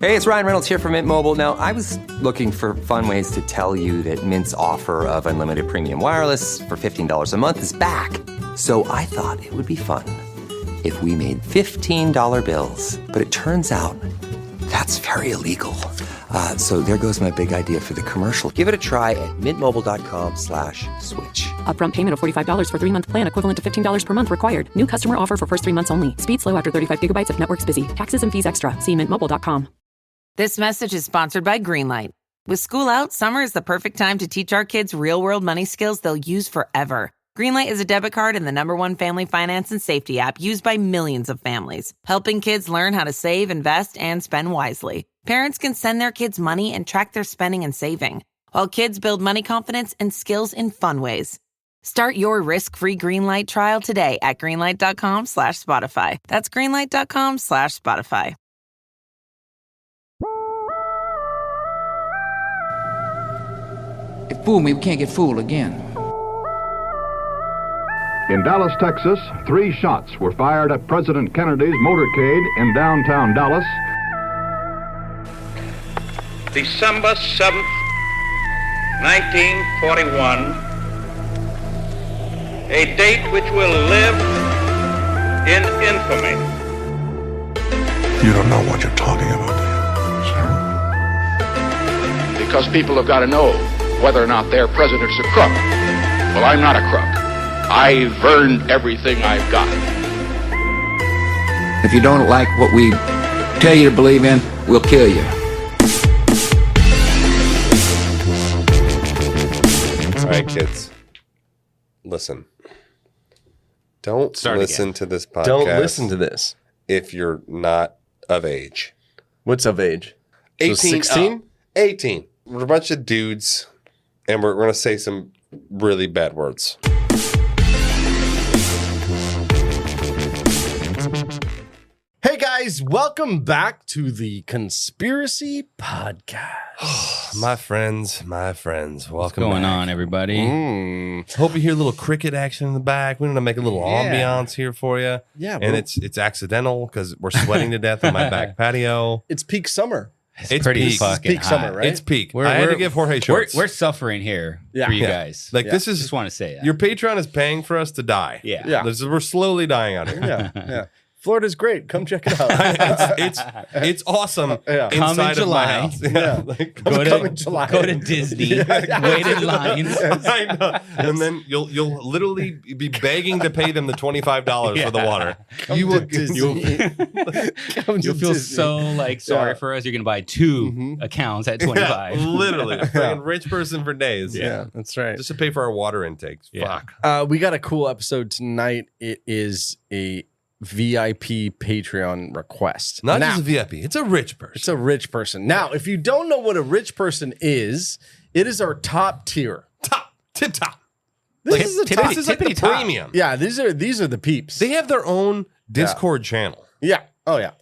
Hey, it's Ryan Reynolds here from Mint Mobile. Now, I was looking for fun ways to tell you that Mint's offer of unlimited premium wireless for $15 a month is back. So I thought it would be fun if we made $15 bills. But it turns out that's very illegal. So there goes my big idea for the commercial. Give it a try at mintmobile.com/switch. Upfront payment of $45 for 3-month plan, equivalent to $15 per month required. New customer offer for first 3 months only. Speed slow after 35 gigabytes if network's busy. Taxes and fees extra. See mintmobile.com. This message is sponsored by Greenlight. With school out, summer is the perfect time to teach our kids real-world money skills they'll use forever. Greenlight is a debit card and the #1 family finance and safety app used by millions of families, helping kids learn how to save, invest, and spend wisely. Parents can send their kids money and track their spending and saving, while kids build money confidence and skills in fun ways. Start your risk-free Greenlight trial today at greenlight.com/Spotify. That's greenlight.com/Spotify. They fooled me, we can't get fooled again. In Dallas, Texas, 3 shots were fired at President Kennedy's motorcade in downtown Dallas. December 7th, 1941, a date which will live in infamy. You don't know what you're talking about, do you, sir? Because people have got to know whether or not their president's a crook. Well, I'm not a crook. I've earned everything I've got. If you don't like what we tell you to believe in, we'll kill you. All right, kids. Listen. Don't listen to this podcast. Don't listen to this. If you're not of age. What's of age? 18. So 16? 18. We're a bunch of dudes, and we're going to say some really bad words. Hey guys, welcome back to the Conspiracy Podcast. My friends, welcome What's going back. on, everybody? Hope you hear a little cricket action in the back. We're going to make a little ambiance here for you. Yeah, and it's accidental because we're sweating to death on my back patio. It's peak summer. It's pretty peak. fucking Peak summer, hot. right? It's peak. I had to give Jorge shorts. We're suffering here for you guys. Like this is Just want to say that. your Patreon is paying for us to die. Yeah. We're slowly dying out here. Yeah. Florida's great. Come check it out. it's awesome Yeah. Come in inside of my July. house. Yeah. Like, Come in July. Go to Disney. Wait in line. I know. And then you'll literally be begging to pay them the $25 for the water. You'll feel so sorry for us. You're gonna buy 2 accounts at 25. Literally, a fucking rich person for days. Yeah, that's right. Just to pay for our water intakes. Yeah. Fuck. We got a cool episode tonight. It is a VIP Patreon request. Not now, just a VIP. It's a rich person. It's a rich person. Now, if you don't know what a rich person is, it is our top tier. Tip top. This is the top. This is like the premium. Yeah, these are the peeps. They have their own Discord channel. Yeah. Oh yeah.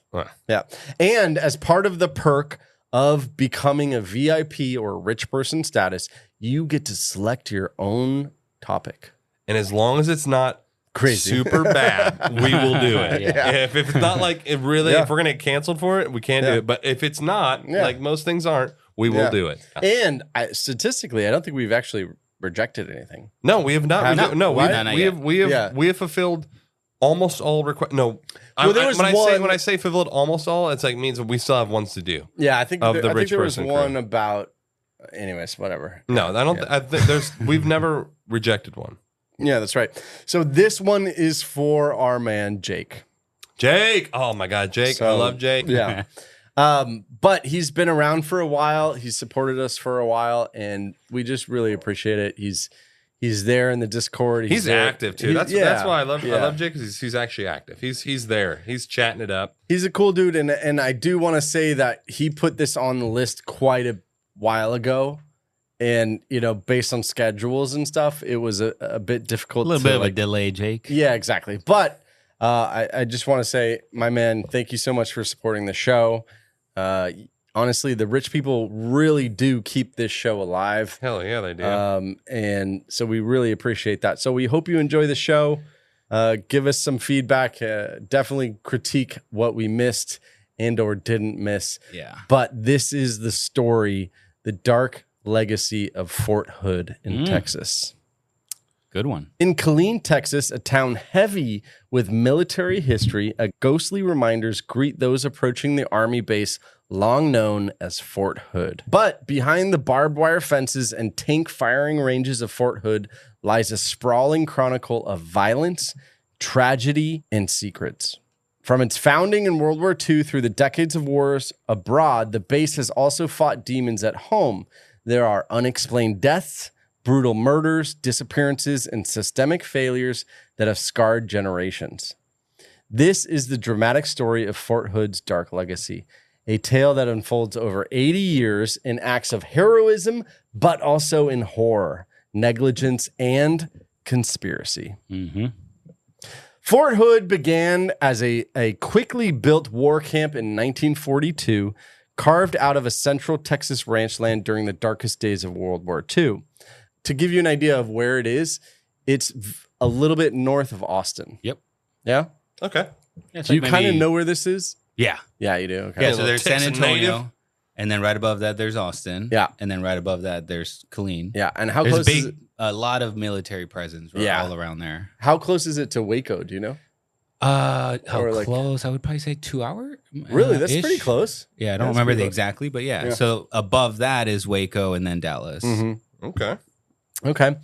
Yeah. And as part of the perk of becoming a VIP or rich person status, you get to select your own topic. And as long as it's not crazy super bad, we will do it. Yeah. If it's not like if we're gonna get canceled for it, we can't do it. But if it's not, like most things aren't, we will do it. And statistically, I don't think we've actually rejected anything. No, we have not. We have fulfilled almost all requests. No, when I say fulfilled almost all, it's like means that we still have ones to do. Yeah, I think of the I rich think there was person one crew. about. Anyways, whatever. No, I don't. I think we've never rejected one. Yeah, that's right. So this one is for our man Jake. Jake, oh my God, Jake! I love Jake. Yeah, but he's been around for a while. He's supported us for a while, and we just really appreciate it. He's there in the Discord. He's active too. That's why I love Jake because he's actually active. He's there. He's chatting it up. He's a cool dude, and I do want to say that he put this on the list quite a while ago. And, based on schedules and stuff, it was a bit difficult. A little bit of a delay, Jake. Yeah, exactly. But I just want to say, my man, thank you so much for supporting the show. Honestly, the rich people really do keep this show alive. Hell yeah, they do. And so we really appreciate that. So we hope you enjoy the show. Give us some feedback. Definitely critique what we missed. and or didn't miss. Yeah. But this is the story, the dark legacy of Fort Hood in Texas. Good one. In Killeen, Texas, a town heavy with military history, ghostly reminders greet those approaching the Army base long known as Fort Hood. But behind the barbed wire fences and tank firing ranges of Fort Hood lies a sprawling chronicle of violence, tragedy, and secrets. From its founding in World War II through the decades of wars abroad, the base has also fought demons at home. There are unexplained deaths, brutal murders, disappearances, and systemic failures that have scarred generations. This is the dramatic story of Fort Hood's dark legacy, a tale that unfolds over 80 years in acts of heroism, but also in horror, negligence, and conspiracy. Mm-hmm. Fort Hood began as a quickly built war camp in 1942, carved out of a central Texas ranch land during the darkest days of World War II. To give you an idea of where it is, it's a little bit north of Austin. Yep. Yeah? Okay. Yeah, Do you kind of know where this is? Yeah. Yeah, you do. Okay. Yeah, so there's San Texas Antonio, native. and then right above that there's Austin. Yeah. And then right above that there's Killeen. Yeah, and how There's close is it? a lot of military presence all around there. How close is it to Waco? Do you know? How Or like- close? I would probably say 2 hours. Really? That's pretty close. Yeah, I don't That's remember pretty the close. exactly, but yeah. Yeah. So above that is Waco and then Dallas. Mm-hmm. Okay. Okay.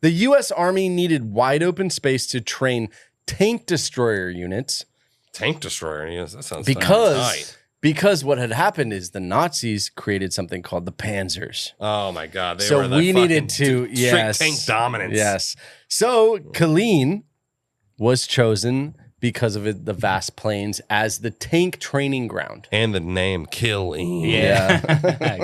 The U.S. Army needed wide open space to train tank destroyer units Tank destroyer. Yes, that sounds tight. because what had happened is the Nazis created something called the Panzers. Oh my God. They So were the we needed fucking to yes, strict tank dominance. Yes. So Killeen was chosen because of the vast plains as the tank training ground. And the name Killeen. Yeah.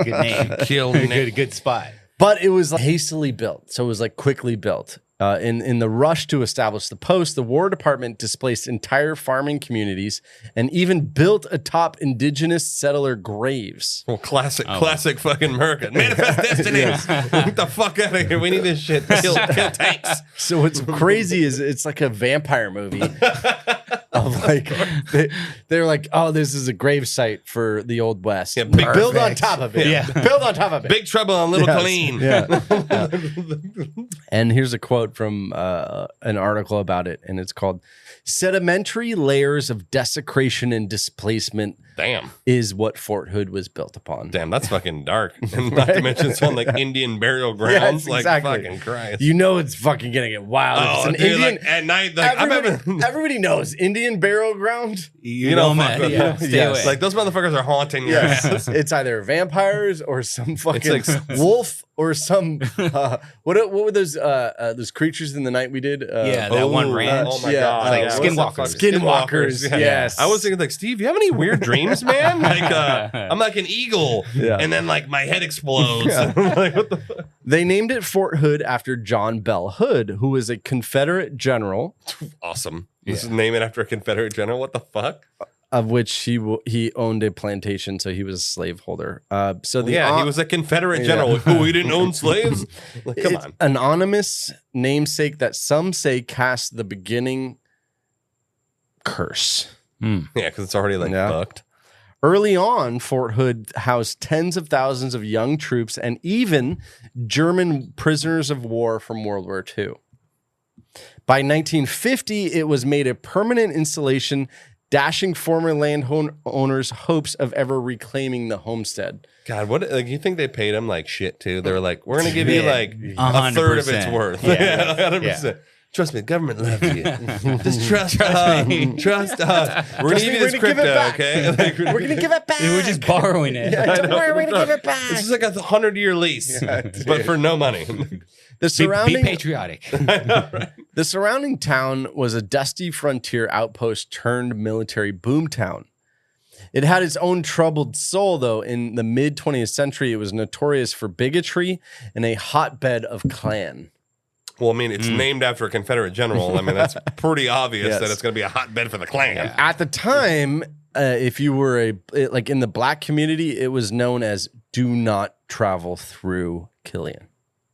Good name. Killeen. good spot. But it was hastily built. So it was like quickly built. In the rush to establish the post, the War Department displaced entire farming communities and even built atop indigenous settler graves. Well, classic fucking America. Manifest destiny. Get the fuck out of here. We need this shit. Kill tanks. So what's crazy is it's like a vampire movie of like they're like, oh, this is a grave site for the Old West. Yeah, build on top of it. Yeah. Build on top of it. Big trouble on Little Killeen. Yeah. And here's a quote from an article about it, and it's called "Sedimentary Layers of Desecration and Displacement." Damn. Is what Fort Hood was built upon. Damn, that's fucking dark. And not to mention it's on like Indian burial grounds. Yes, exactly. Like fucking Christ. You know it's fucking gonna get wild. Oh, It's an dude, Indian, like, at night, like, everybody knows Indian burial ground. You know, man. fuck Yeah, with stay Yes. away. Like those motherfuckers are haunting your Yes, ass. it's either vampires or some fucking It's like- wolf or some what were those creatures in the night we did? Yeah, that one ranch. Oh my Yeah, God. like Yeah, skinwalkers. what's that fucking- Skinwalkers, yes. I was thinking like, Steve, you have any weird dreams, man? Like I'm like an eagle. Yeah. And then like my head explodes. Like, what the fuck? They named it Fort Hood after John Bell Hood, who was a Confederate general, Awesome. This is name it after a Confederate general. What the fuck? of which he owned a plantation, so he was a slaveholder. So the he was a Confederate general. Who he didn't own slaves? Like, come on. Anonymous namesake that some say cast the beginning curse. Yeah, because it's already like fucked. Early on, Fort Hood housed tens of thousands of young troops and even German prisoners of war from World War II. By 1950, it was made a permanent installation, dashing former landowners' hopes of ever reclaiming the homestead. God, what? Like, you think they paid him like shit too? They were like, "We're gonna give you like a 100%. third of its worth." Yeah. 100%. Trust me, the government loves you. Just trust us. Trust us. We're gonna give you this crypto, okay? Like, We're going to give it back. We're just borrowing it. Don't worry, we're going to give it back. This is like a 100-year lease, but for no money. The surrounding, Be patriotic. the surrounding town was a dusty frontier outpost turned military boomtown. It had its own troubled soul, though. In the mid-20th century, it was notorious for bigotry and a hotbed of Klan. Well, I mean, it's named after a Confederate general. I mean, that's pretty obvious Yes. that it's going to be a hotbed for the Klan. At the time, if you were like in the black community, it was known as "do not travel through Killeen."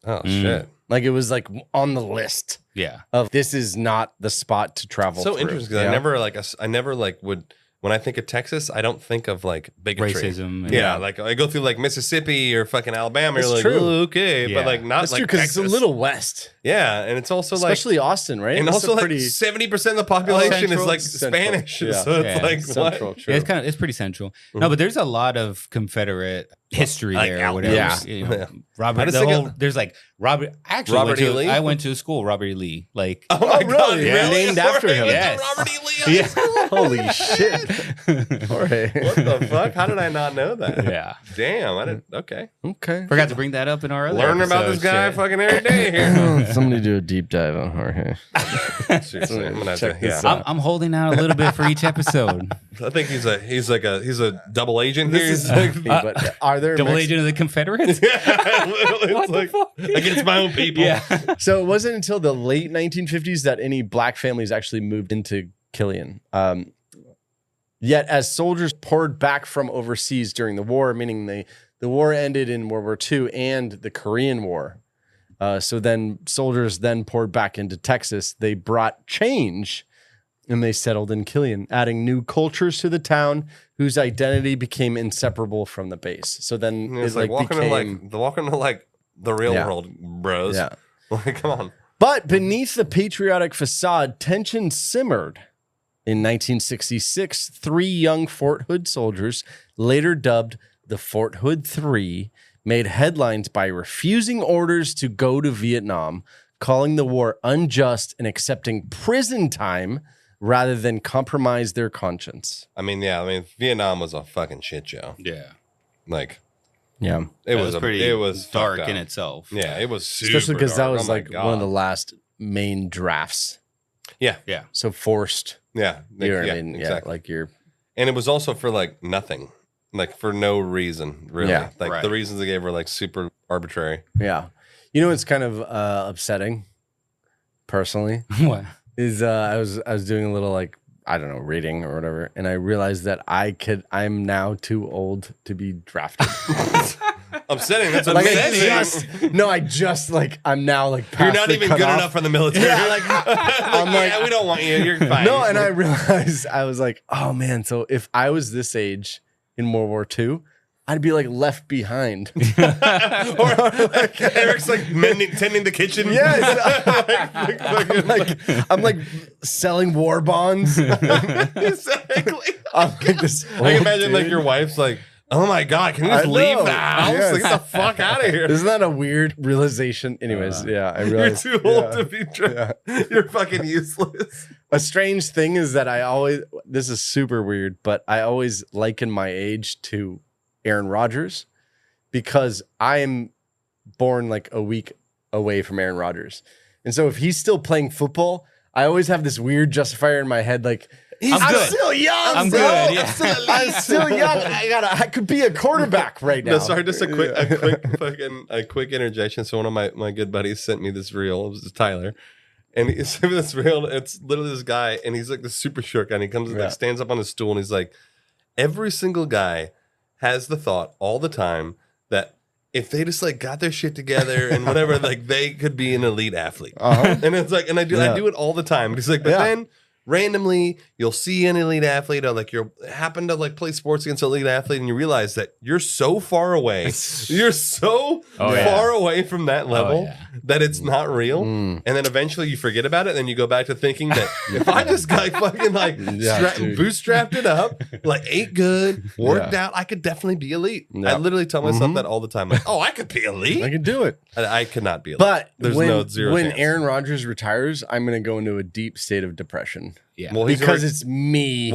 Oh shit! Like it was like on the list Yeah. of this is not the spot to travel. So through. interesting. 'Cause Yeah. I never would. when I think of Texas, I don't think of like bigotry. Racism. Yeah, like I go through like Mississippi or fucking Alabama. That's you're like, true. "Oh, okay, Yeah. but like not That's like true because Texas. it's a little west, Yeah, and it's also especially like, Austin, right? and It's also a like pretty 70% of the population is like Central. Spanish. Yeah. So it's Yeah. like central. what? True. Yeah, it's pretty central. No, but there's a lot of Confederate history Like there or out- whatever. yeah. You know, Yeah. Robert. I just The think whole, there's like Robert. Actually, Robert E. Lee? I went to a school, Robert E. Lee. Like, Oh my God! really? Really? Named after him. Yes. Robert E. Lee. Yeah. Holy shit! Jorge. What the fuck? How did I not know that? yeah. Damn, I didn't. Okay, Okay. Forgot to bring that up in our other learning about this episode, guy shit. fucking every day here. Somebody do a deep dive on Jorge. Seriously, I'm gonna have Check to, this yeah. out. I'm holding out a little bit for each episode. I think he's a double agent here. This is He's like, but are there Double agent of the Confederates? it's like against my own people. Yeah. So it wasn't until the late 1950s that any black families actually moved into Killeen. Yet as soldiers poured back from overseas during the war, meaning the war ended in World War II and the Korean War. So then soldiers then poured back into Texas. They brought change and they settled in Killeen, adding new cultures to the town whose identity became inseparable from the base. So then It's it like walking became... to like the real Yeah. world, bros. Yeah. Like, come on. But beneath the patriotic facade, tension simmered. In 1966, 3 young Fort Hood soldiers, later dubbed the Fort Hood Three, made headlines by refusing orders to go to Vietnam, calling the war unjust and accepting prison time rather than compromise their conscience. I mean, Vietnam was a fucking shit show. Yeah. Like, Yeah. it was pretty it was dark fucked in up. itself. Yeah, it was super Especially because that dark. was Oh my like one of the God. last main drafts. Yeah, Yeah. So forced. yeah, You know what I mean? exactly. Yeah, like you're... And it was also for like nothing, like for no reason, really. Yeah, like right. the reasons they gave were like super arbitrary. Yeah. You know what's kind of upsetting, personally, What? is I was doing a little like, I don't know, reading or whatever, and I realized that I'm now too old to be drafted. Upsetting. That's Like upsetting. I'm now like past You're not the even good cutoff. enough for the military. Yeah, like I'm like, yeah, we don't want you. You're fine. no, and I realized I was like, oh man, so if I was this age in World War II, I'd be like left behind. or like, Eric's like tending the kitchen. I'm like selling war bonds. Exactly. I'm like this I can imagine like your wife's like, oh my God, can you just I leave know. the house? Yes. Like, get the fuck out of here. Isn't that a weird realization? Anyways, yeah, I You're realized too old yeah. to be drafted. You're fucking useless. A strange thing is that this is super weird, but I always liken my age to Aaron Rodgers because I am born like a week away from Aaron Rodgers. And so if he's still playing football, I always have this weird justifier in my head like, I'm good. still young, I'm bro. good, yeah. I'm still young. I could be a quarterback right now. No, sorry, just a quick interjection. So one of my good buddies sent me this reel. It was Tyler. And he sent me this reel. It's literally this guy, and he's like this super short guy. And he comes and like, stands up on his stool, and he's like, every single guy has the thought all the time that if they just like got their shit together and whatever, like they could be an elite athlete. And it's like, and I do it all the time. He's like, but then randomly you'll see an elite athlete or like you happen to like play sports against an elite athlete and you realize that you're so far away. You're so far away from that level that it's not real. And then eventually you forget about it and then you go back to thinking that if I just got fucking like bootstrapped it up, like ate good, worked out, I could definitely be elite. I literally tell myself that all the time. Like, oh, I could be elite. I can do it. I could not be elite. But there's when chance. Aaron Rodgers retires, I'm going to go into a deep state of depression. Yeah. Well, Because it's me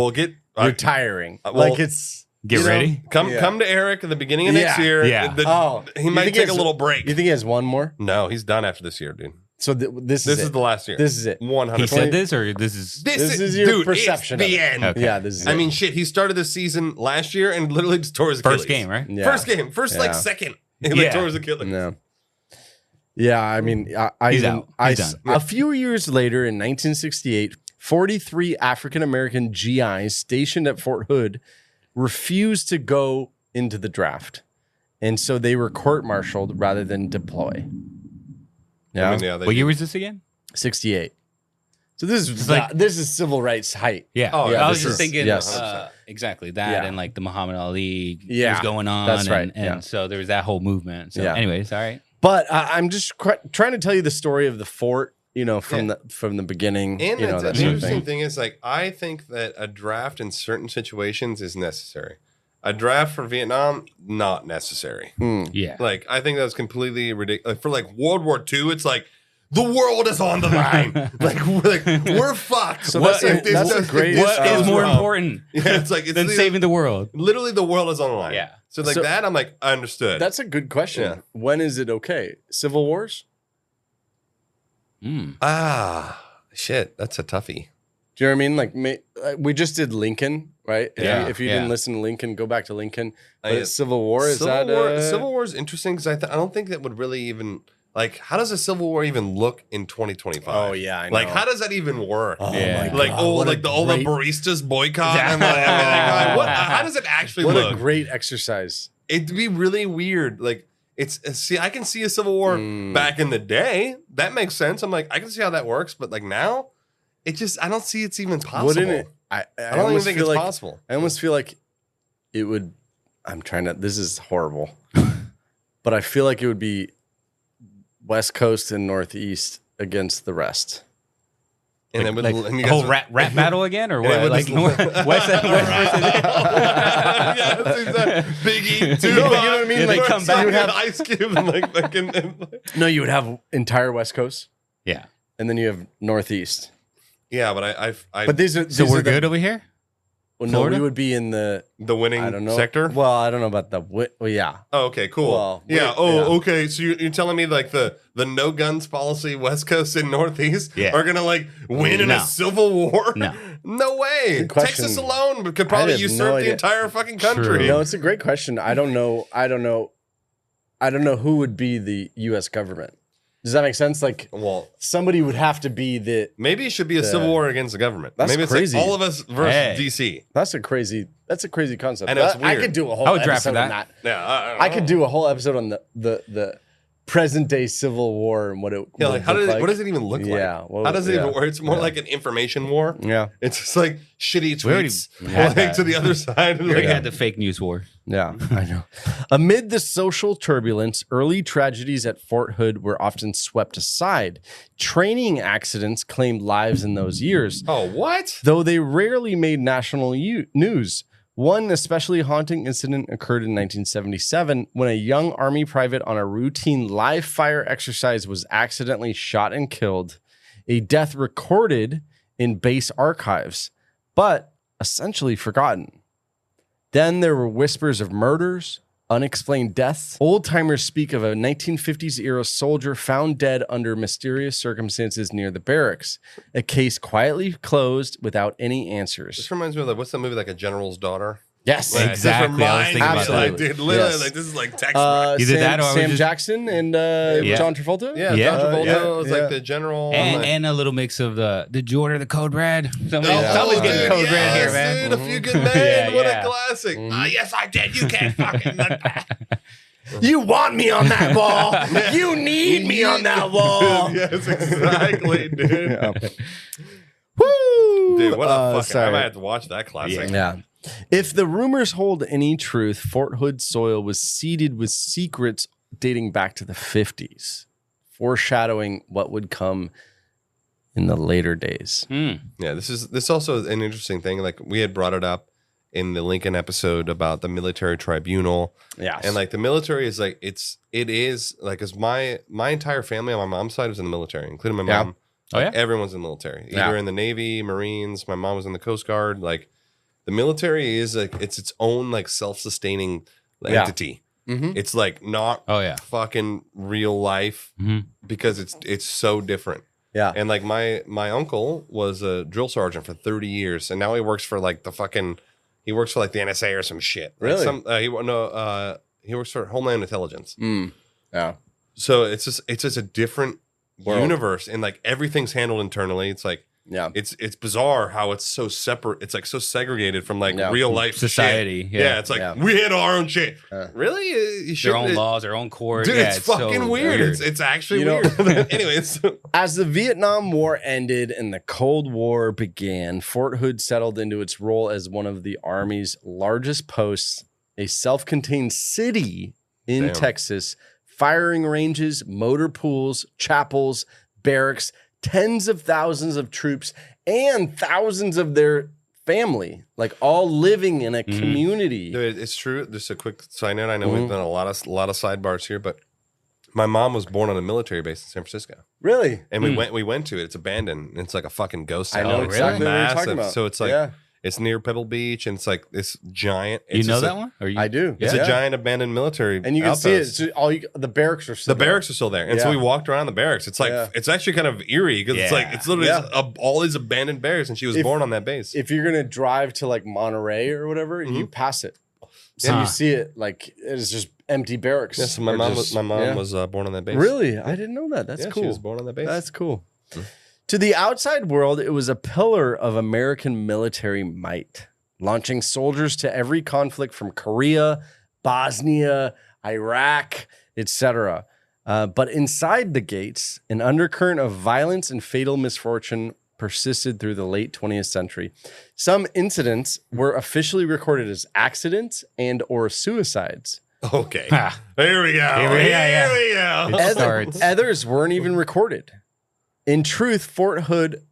retiring. Like it's Get ready. Come to Eric at the beginning of next year. Yeah. He might take a little break. You think he has one more? No, he's done after this year, dude. So this This is is the last year. This is it. 100%. He said this, or this is This is your dude, perception. It's the of it. end. Okay. Yeah, this is. I it. mean, shit. He started the season last year and literally just tore his Achilles. first game, right? Yeah. First game. First like second. He like tore his Achilles. No. Yeah, I mean, I He's even- out. I He's s- done. a few years later, in 1968, 43 African American GIs stationed at Fort Hood refused to go into the draft, and so they were court-martialed rather than deploy. Yeah, I mean, yeah, they What year do. was this again? 68. So this is like- this is civil rights height. Yeah. Oh, Yeah, I was this just is- thinking yes. exactly that, Yeah. and like the Muhammad Ali Yeah, was going on. that's right, And so there was that whole movement. So, Yeah. anyways, all right. But I'm just trying to tell you the story of the fort, from the beginning. And that the sort of interesting thing. thing is, like, I think that a draft in certain situations is necessary. A draft for Vietnam, not necessary. Yeah. Like, I think that's completely ridiculous. Like, for like World War II, it's like the world is on the line. we're fucked. So that's a great. What is more important? Yeah, it's like than saving the world? Literally, the world is on the line. Yeah. So like that, I'm like, I understood. That's a good question. Yeah. When is it okay? Civil wars? Shit, that's a toughie. Do you know what I mean? Like we just did Lincoln, right? If you Yeah. didn't listen to Lincoln, go back to Lincoln. But Civil War is Civil War is interesting because I don't think that would really even like. How does a Civil War even look in 2025? Oh yeah, I know. Like how does that even work? Oh, Yeah. my Like God, all what a the baristas boycott. And how does it actually what look? a great exercise. It'd be really weird. Like I can see a Civil War back in the day. That makes sense. I'm like, I can see how that works, but like now, I don't see it's even possible. Wouldn't it? I don't even think it's possible. I almost feel like it would. This is horrible, but I feel like it would be West Coast and Northeast against the rest. And then Like and you a guys whole would- rap battle again, or what? would Like just- West versus Yeah, that's exactly. Biggie, Tupac, you know what I mean? Yeah, they Like, come so back. you you have have Ice Cube and like fucking. no, you would have entire West Coast, Yeah. and then you have Northeast. Yeah, but I But these are So these we're are the- good over here? Well, no, Florida? we would be in the the winning I don't know sector. Well, I don't know about the well, yeah. Oh, okay, cool. Well, yeah. wait, yeah. Okay. So you're telling me like the no guns policy, West Coast and Northeast Yeah. are gonna like win in No. a civil war? No. No way. Good question. Texas alone could probably have no usurp the idea. entire fucking country. True. No, it's a great question. I don't know who would be the U.S. government. Does that make sense? Like, Well, somebody would have to be the. maybe it should be a civil war against the government. That's Maybe it's crazy. like all of us versus Hey. DC. That's a crazy concept. I know, it's I weird. could do a whole I would draft episode for on that. that. Yeah. I could do a whole episode on the present day Civil War and what it. Yeah, would like how look does like. what does it even look like? Yeah, well, how does it yeah. even work? It's more like an information war. Yeah, It's just like shitty We already tweets had like that. to the other side. We already Like, had the fake news war. yeah, I know. Amid the social turbulence, early tragedies at Fort Hood were often swept aside. Training accidents claimed lives in those years, oh, what? though they rarely made national news. One especially haunting incident occurred in 1977 when a young Army private on a routine live fire exercise was accidentally shot and killed, a death recorded in base archives, but essentially forgotten. Then there were whispers of murders, unexplained deaths. Old-timers speak of a 1950s era soldier found dead under mysterious circumstances near the barracks, a case quietly closed without any answers. This reminds me of like what's that movie like A General's Daughter? Yes, Like, Exactly, I was This thinking about reminds me, like, that. dude, literally, Yes. like this is like text. Either Sam, that or I was Sam just- Jackson and John Travolta. yeah, Yeah. John Travolta Yeah, was yeah. like the general. And a little mix of did you order the code red? Somebody's Oh, getting dude, code red here, yes, man. Dude, A Few Good Men. Yeah, What yeah. a classic. Yes, I did. You can't fucking. You want me on that wall? You need me on that wall. Yes, exactly, dude. Woo! Dude, what a fucking. I sorry. might have to watch that classic. Yeah. If the rumors hold any truth, Fort Hood soil was seeded with secrets dating back to the 50s, foreshadowing what would come in the later days. Yeah, this also is an interesting thing. Like we had brought it up in the Lincoln episode about the military tribunal. Yes. And like the military is like it is like as my entire family on my mom's side was in the military, including my Yeah. mom. Oh, yeah? Everyone's in the military. Either Yeah. in the Navy, Marines, my mom was in the Coast Guard. Like the military is like it's its own like self-sustaining Yeah. entity. Mhm. It's like not Oh, yeah. fucking real life because it's so different. Yeah. And like my uncle was a drill sergeant for 30 years, and now he works for like the NSA or some shit. Like Really? he works for Homeland Intelligence. Yeah. So it's just a different World. universe, and like everything's handled internally. It's like Yeah. It's bizarre how it's so separate. It's like so segregated from like real life society. shit. Yeah. It's like we handle our own shit. Really? You their own laws, their own court. Dude, yeah, it's fucking so weird. It's actually weird. Anyways. As the Vietnam War ended and the Cold War began, Fort Hood settled into its role as one of the Army's largest posts, a self-contained city in Texas, firing ranges, motor pools, chapels, barracks, tens of thousands of troops, and thousands of their family, like all living in a community. Dude, it's true. Just a quick side note. I know we've done a lot of sidebars here, but my mom was born on a military base in San Francisco. Really? And we went to it. It's abandoned. It's like a fucking ghost town. I know it's exactly what you're massive. talking about. So it's like it's near Pebble Beach, and it's like this giant. You know that one? I do. It's a giant abandoned military, and you can outpost. see it. The barracks are still the barracks are still there, and so we walked around the barracks. It's like it's actually kind of eerie because it's like it's literally all these abandoned barracks, and she was born on that base. If you're gonna drive to like Monterey or whatever, you pass it, so you see it like it's just empty barracks. Yes, my mom was born on that base. Really, I didn't know that. That's cool. She was born on that base. That's cool. To the outside world, it was a pillar of American military might, launching soldiers to every conflict from Korea, Bosnia, Iraq, etc. But inside the gates, an undercurrent of violence and fatal misfortune persisted through the late 20th century. Some incidents were officially recorded as accidents and or suicides. Okay. Here we go. Here we go. Others weren't even recorded. In truth, Fort Hood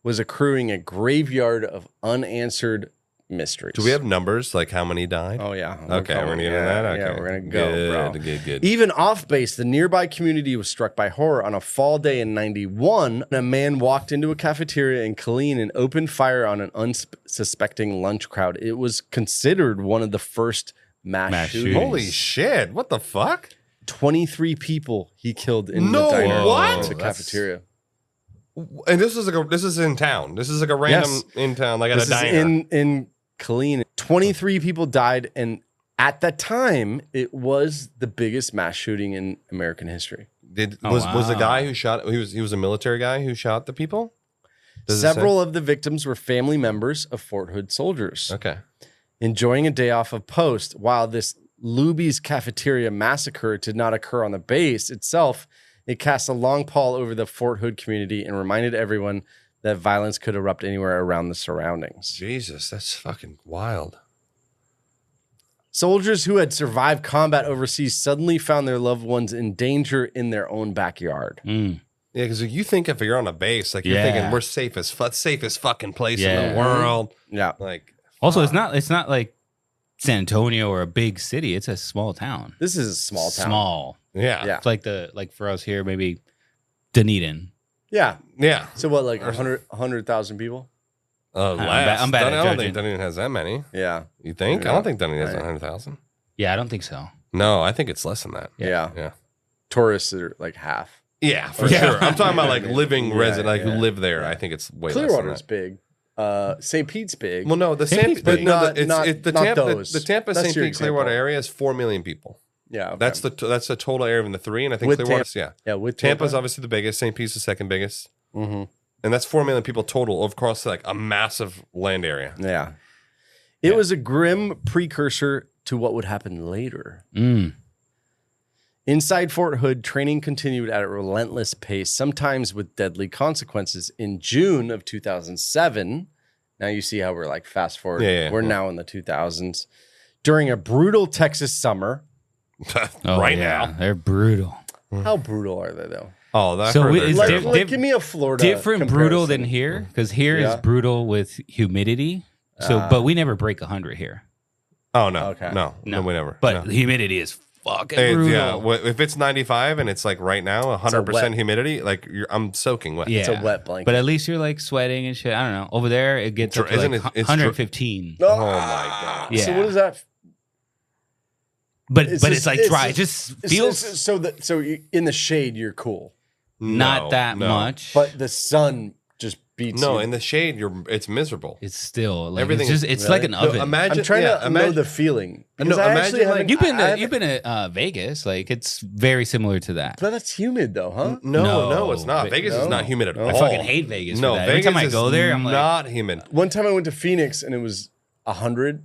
was accruing a graveyard of unanswered mysteries. Do we have numbers like how many died? Oh yeah. Okay, we're gonna get into that. Okay, yeah, we're gonna go, bro. Good. Even off base, the nearby community was struck by horror on a fall day in '91. A man walked into a cafeteria in Killeen and opened fire on an unsuspecting lunch crowd. It was considered one of the first mass shootings. Holy shit! What the fuck? 23 people he killed in the diner. What? The cafeteria. And this is in town. This is like a random in town, like at a diner. In Killeen. 23 people died, and at that time, it was the biggest mass shooting in American history. Was the guy who shot? He was a military guy who shot the people. Several of the victims were family members of Fort Hood soldiers. Okay, enjoying a day off of post. While this Luby's cafeteria massacre did not occur on the base itself, it cast a long pall over the Fort Hood community and reminded everyone that violence could erupt anywhere around the surroundings. Jesus, that's fucking wild. Soldiers who had survived combat overseas suddenly found their loved ones in danger in their own backyard. Yeah, because you think if you're on a base, like you're thinking we're safest fucking place in the world. Yeah. Like also, it's not like San Antonio or a big city. It's a small town. This is a small town. Small. Yeah. It's like for us here, maybe Dunedin. Yeah. Yeah. So what, like 100,000 people? Less. I'm bad at I don't judging. think Dunedin has that many. Yeah. You think? Yeah. I don't think Dunedin has 100,000. Yeah, I don't think so. No, I think it's less than that. Yeah. Tourists are like half. Yeah, for sure. I'm talking about like living resident, who live there. I think it's way Clearwater's less than big. St. Pete's big. Well, no, the St. Pete's big. the Tampa That's St. your Pete Clearwater area is 4 million people. Yeah, okay. That's the total area of the three, and I think With Clearwater's with Tampa's Tampa? obviously the biggest. St. Pete's the second biggest, Mm-hmm. and that's 4 million people total across like a massive land area. Yeah. It was a grim precursor to what would happen later. Inside Fort Hood, training continued at a relentless pace, sometimes with deadly consequences. In June of 2007, now you see how we're like fast forward. We're now in the 2000s. During a brutal Texas summer. Now. They're brutal. How brutal are they, though? Oh, that's so it's give me a Florida different brutal than here, because here is brutal with humidity. So, but we never break 100 here. Oh no, Okay. no, we never. But the humidity is fucking brutal. Yeah, if it's 95 and it's like right now 100% humidity, like I'm soaking wet. Yeah. It's a wet blanket. But at least you're like sweating and shit. I don't know. Over there, it gets up to Isn't like it's 115. Oh my god. Yeah. So what is that? But it's like dry. It just feels so in the shade you're cool, not that much. but the sun just beats No, you. in the shade, it's miserable. It's still like, Everything it's like an oven. Imagine, I'm trying to know the feeling. No, I imagine actually like haven't- You've been to Vegas. Like it's very similar to that. But that's humid though, huh? No, it's not. Ve- Vegas is not humid at all. I fucking hate Vegas. No, for that. Vegas Every time I is go there, I'm like, not humid. One time I went to Phoenix and it was 100,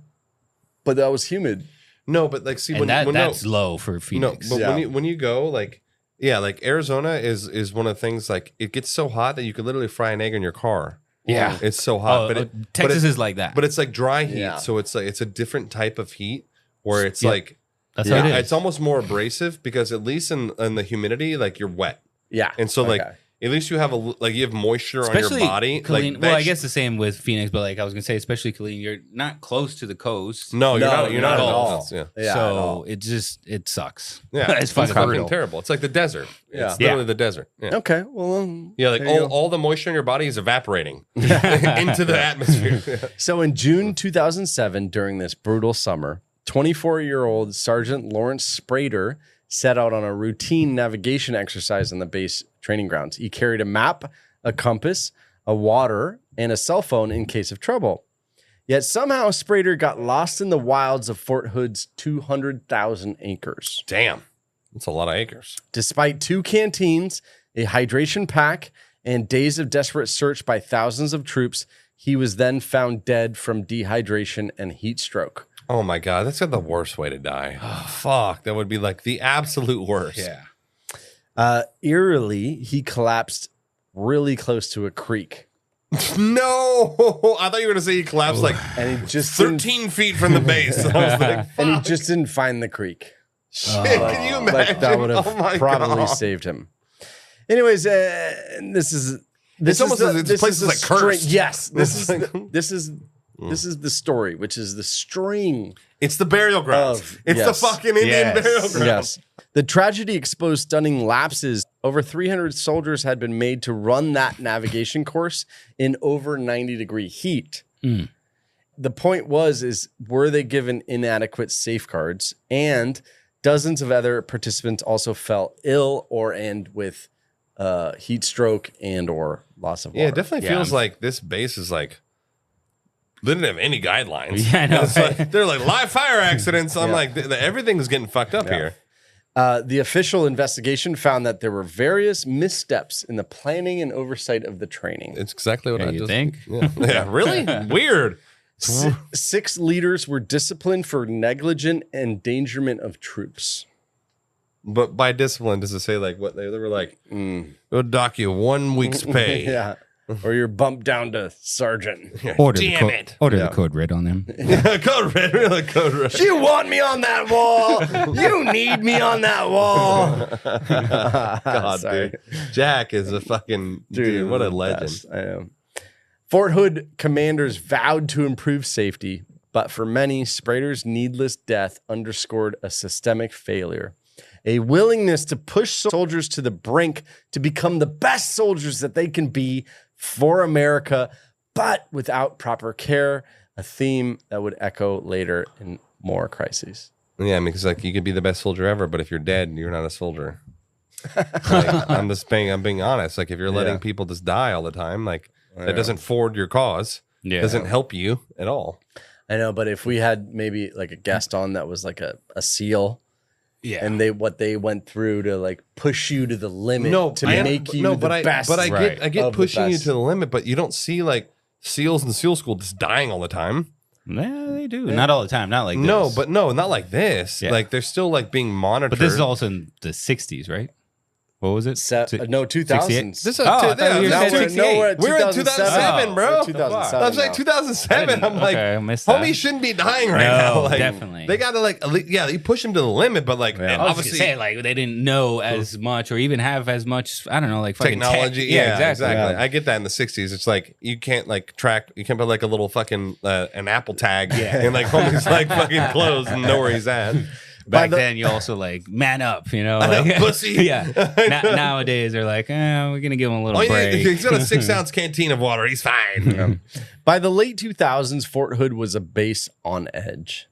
but that was humid. No, but like, see, and that's low for Phoenix. No, but when you go, like, yeah, like Arizona is one of the things, like, it gets so hot that you could literally fry an egg in your car. Yeah. It's so hot. Texas is like that. But it's like dry heat. Yeah. So it's like, it's a different type of heat where it's like, That's how it is. it's almost more abrasive because at least in the humidity, like you're wet. Yeah. And so like, at least you have you have moisture on your body. Colleen, like, well, I guess the same with Phoenix, but like I was gonna say, especially Colleen, you're not close to the coast. No, you're not. You're not at all. Yeah. Yeah, So it sucks. Yeah, it's fucking brutal. terrible. It's like the desert. Yeah. It's literally the desert. Yeah. Okay. Well, Yeah, like there you go. all the moisture in your body is evaporating into the atmosphere. So in June 2007, during this brutal summer, 24-year-old Sergeant Lawrence Sprader set out on a routine navigation exercise on the base training grounds. He carried a map, a compass, a water, and a cell phone in case of trouble. Yet somehow Sprader got lost in the wilds of Fort Hood's 200,000 acres. Damn, that's a lot of acres. Despite 2 canteens, a hydration pack, and days of desperate search by thousands of troops, he was then found dead from dehydration and heat stroke. Oh my God, that's the worst way to die. Fuck, that would be like the absolute worst. Yeah. Eerily, he collapsed really close to a creek. No, I thought you were gonna say he collapsed like And he just 13 feet from the base. I was like, and he just didn't find the creek. shit, can you imagine? Like that would have Oh my probably God. saved him. Anyways, this is It's almost as if this place is like cursed. Yes, this is the story, which is the string. It's the burial grounds. It's the fucking Indian burial grounds. Yes. The tragedy exposed stunning lapses. Over 300 soldiers had been made to run that navigation course in over 90-degree heat. The point were they given inadequate safeguards? And dozens of other participants also fell ill and with heat stroke and or loss of water. Yeah, it definitely feels like this base is like, they didn't have any guidelines. Yeah, I know. It's like, they're like live fire accidents. I'm like, everything's getting fucked up here. The official investigation found that there were various missteps in the planning and oversight of the training. It's exactly what I you just think? Yeah, really? Weird. 6 leaders were disciplined for negligent endangerment of troops. But by discipline, does it say like what they were like? We'll dock you 1 week's pay. Yeah. Or you're bumped down to sergeant. Order Damn the it. the code red on them. Code red, really code red. You want me on that wall. You need me on that wall. God, Sorry. dude. Jack is a fucking dude. What a legend. Best. I know. Fort Hood commanders vowed to improve safety, but for many, Sprader's needless death underscored a systemic failure. A willingness to push soldiers to the brink to become the best soldiers that they can be for America, but without proper care, a theme that would echo later in more crises. Yeah, I mean, because like you could be the best soldier ever, but if you're dead, you're not a soldier. Like, I'm being honest. Like if you're letting people just die all the time, like that doesn't forward your cause. Yeah. Doesn't help you at all. I know, but if we had maybe like a guest on that was like a SEAL, Yeah. and what they went through to like push you to the limit to I make you the best. But I get of the pushing you best. to the limit, but you don't see like SEALs in SEAL school just dying all the time. Yeah, they do. Not all the time. Not like this. No, not like this. Yeah. Like they're still like being monitored. But this is also in the 60s, right? What was it? No, 2000s. This is I thought you were Now saying we're 68. at We're in 2007, bro. We're 2007 I was like now. 2007. I'm like, okay, I missed that. homie shouldn't be dying right No, now. Like, definitely. They got to like, you push him to the limit, but like, I was obviously, gonna say, like they didn't know as much or even have as much. I don't know, like fucking technology. tech. Yeah, exactly. Yeah. I get that in the 60s. It's like you can't like track. You can't put like a little fucking an Apple tag and like homie's like fucking clothes and know where he's at. Back then, you also like man up, you know, like, pussy. Yeah. Nowadays, they're like, we're gonna give him a little Oh yeah, break. he's got a 6-ounce canteen of water. He's fine. By the late 2000s, Fort Hood was a base on edge.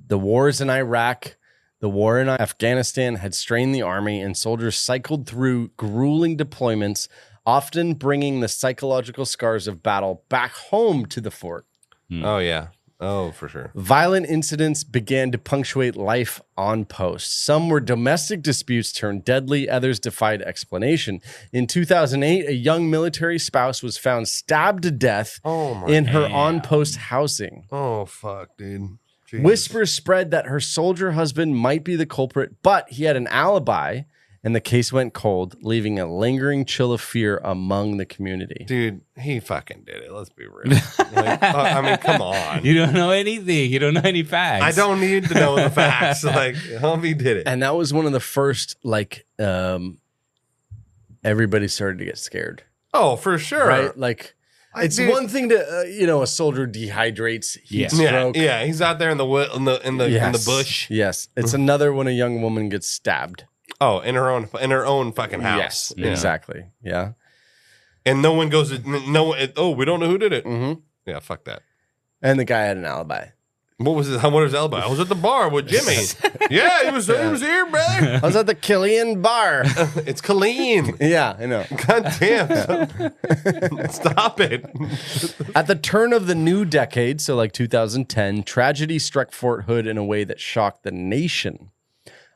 The wars in Iraq, the war in Afghanistan had strained the army, and soldiers cycled through grueling deployments often bringing the psychological scars of battle back home to the fort. Oh, yeah. Oh, for sure. Violent incidents began to punctuate life on post. Some were domestic disputes turned deadly, others defied explanation. In 2008, a young military spouse was found stabbed to death in her on-post housing. Oh, fuck, dude. Jeez. Whispers spread that her soldier husband might be the culprit, but he had an alibi, and the case went cold, leaving a lingering chill of fear among the community. Dude, he fucking did it. Let's be real. I mean, come on. You don't know anything. You don't know any facts. I don't need to know the facts. Like, homie did it. And that was one of the first, like, everybody started to get scared. Oh, for sure. Right? Like, it's one thing to, a soldier dehydrates, heat stroke. Yeah, he's out there in the bush. Yes. It's another when a young woman gets stabbed. Oh, in her own fucking house. Yes, exactly. Yeah. And no one goes, we don't know who did it. Mm-hmm. Yeah, fuck that. And the guy had an alibi. What was his alibi? I was at the bar with Jimmy. Yeah, he was here, brother. I was at the Killeen bar. It's Killeen. Yeah, I know. God damn. Stop it. At the turn of the new decade, so like 2010, tragedy struck Fort Hood in a way that shocked the nation.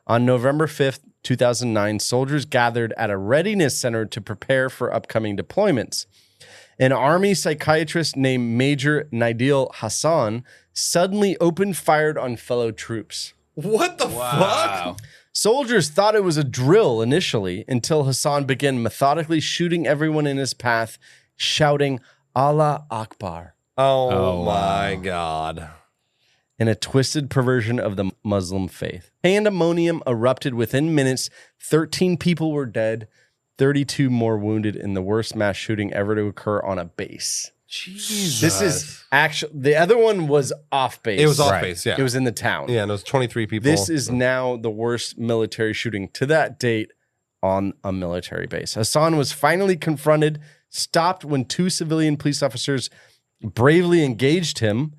On November 5th, 2009, soldiers gathered at a readiness center to prepare for upcoming deployments. An Army psychiatrist named Major Nidal Hasan suddenly opened fire on fellow troops. What the fuck? Soldiers thought it was a drill initially until Hasan began methodically shooting everyone in his path, shouting, Allah Akbar. Oh my God. In a twisted perversion of the Muslim faith. Pandemonium erupted within minutes. 13 people were dead, 32 more wounded in the worst mass shooting ever to occur on a base. Jesus. This is actually, the other one was off base. It was off base, yeah. It was in the town. Yeah, and it was 23 people. This is now the worst military shooting to that date on a military base. Hasan was finally confronted, stopped when 2 civilian police officers bravely engaged him.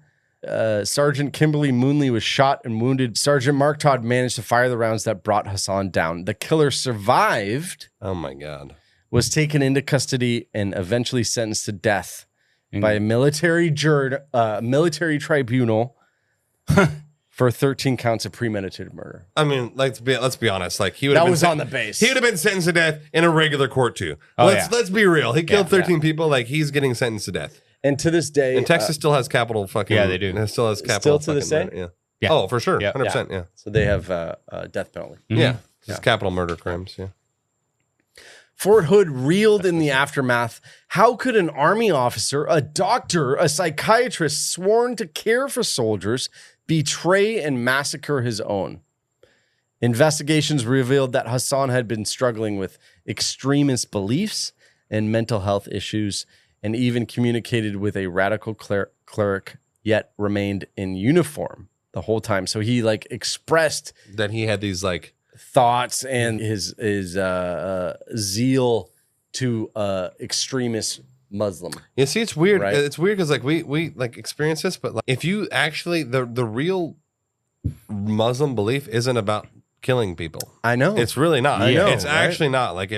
Sergeant Kimberly Moonley was shot and wounded. Sergeant Mark Todd managed to fire the rounds that brought Hasan down. The killer survived. Oh my God. Was taken into custody and eventually sentenced to death by a military tribunal for 13 counts of premeditated murder. I mean, let's be honest. Like he would have been on the base. He would have been sentenced to death in a regular court too. Let's be real. He killed 13 people. Like he's getting sentenced to death. And to this day, and Texas still has capital fucking. Yeah, they do. It still has capital. Still to this day. Murder. Yeah. Oh, for sure. 100%. Yeah. So they have death penalty. Mm-hmm. Yeah. Just capital murder crimes. Yeah. Fort Hood reeled in the aftermath. How could an Army officer, a doctor, a psychiatrist sworn to care for soldiers betray and massacre his own? Investigations revealed that Hasan had been struggling with extremist beliefs and mental health issues, and even communicated with a radical cleric, yet remained in uniform the whole time. So he like expressed that he had these like thoughts and his zeal to extremist Muslim. Yeah, see, it's weird. Right? It's weird because like we like experience this, but like if you actually the real Muslim belief isn't about killing people. I know it's really not. I know, it's right? actually not. Like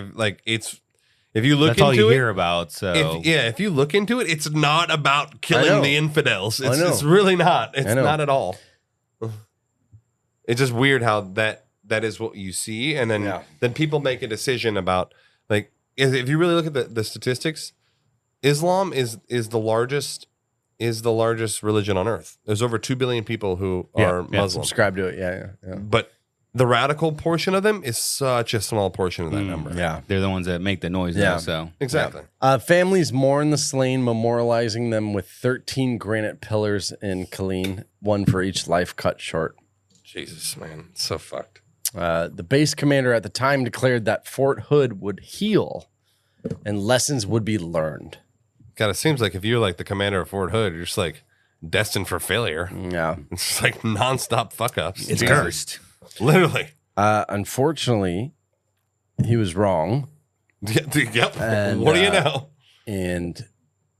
if you look That's all into you it, hear about. So if you look into it, it's not about killing the infidels. It's know. really not. It's not at all. It's just weird how that is what you see, and then people make a decision about like if you really look at the statistics, Islam is the largest religion on earth. There's over 2 billion people who are Muslim. Subscribe to it. Yeah. But the radical portion of them is such a small portion of that number. Yeah. they're the ones that make the noise. Yeah. Now, so Exactly. Families mourn the slain, memorializing them with 13 granite pillars in Killeen, one for each life cut short. Jesus, man. It's so fucked. The base commander at the time declared that Fort Hood would heal and lessons would be learned. God, it seems like if you're like the commander of Fort Hood, you're just like destined for failure. Yeah. It's just like nonstop fuck ups. it's cursed. Literally. Unfortunately, he was wrong. Yep. And, what do you know? And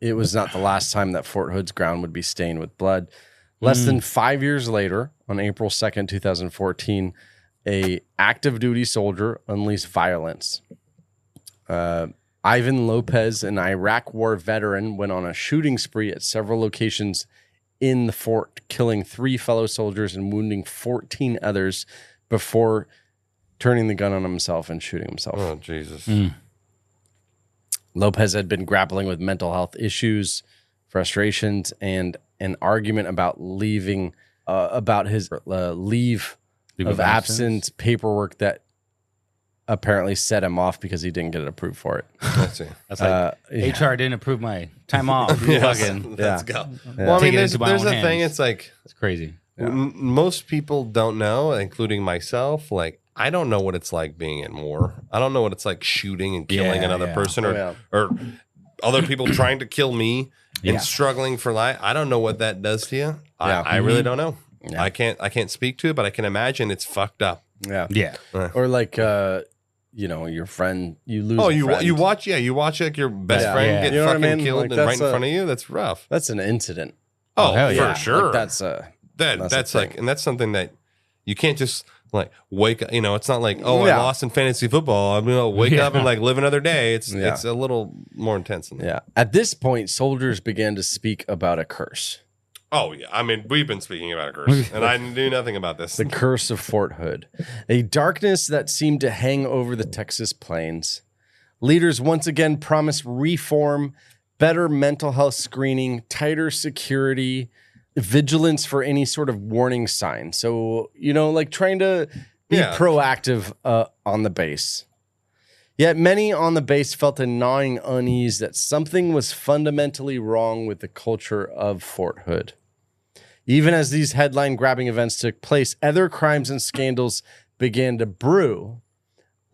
it was not the last time that Fort Hood's ground would be stained with blood. Less than 5 years later, on April 2nd, 2014, a active duty soldier unleashed violence. Ivan Lopez, an Iraq War veteran, went on a shooting spree at several locations in the fort, killing 3 fellow soldiers and wounding 14 others before turning the gun on himself and shooting himself. Oh, Jesus. Lopez had been grappling with mental health issues, frustrations, and an argument about leaving, about his leave of absence paperwork that apparently set him off because he didn't get it approved for it. Let's see. That's like HR didn't approve my time off. Let's go. Well, I mean, there's a thing. It's like it's crazy. Most people don't know, including myself. Like, I don't know what it's like being in war. I don't know what it's like shooting and killing another person or other people trying to kill me and struggling for life. I don't know what that does to you. I really don't know. Yeah. I can't speak to it, but I can imagine it's fucked up. Yeah. Or like your friend, you lose. Oh, you watch like your best friend get fucking killed right in front of you. That's rough. That's an incident. Oh, for sure. Like that's like, and that's something that you can't just like wake up. It's not like, I lost in fantasy football. I'm gonna wake up and like live another day. It's a little more intense than that. Yeah. At this point, soldiers began to speak about a curse. Oh, yeah. I mean, we've been speaking about a curse, and I knew nothing about this. The curse of Fort Hood, a darkness that seemed to hang over the Texas plains. Leaders once again promised reform, better mental health screening, tighter security, vigilance for any sort of warning sign. So, like trying to be proactive on the base. Yet many on the base felt a gnawing unease that something was fundamentally wrong with the culture of Fort Hood. Even as these headline-grabbing events took place, other crimes and scandals began to brew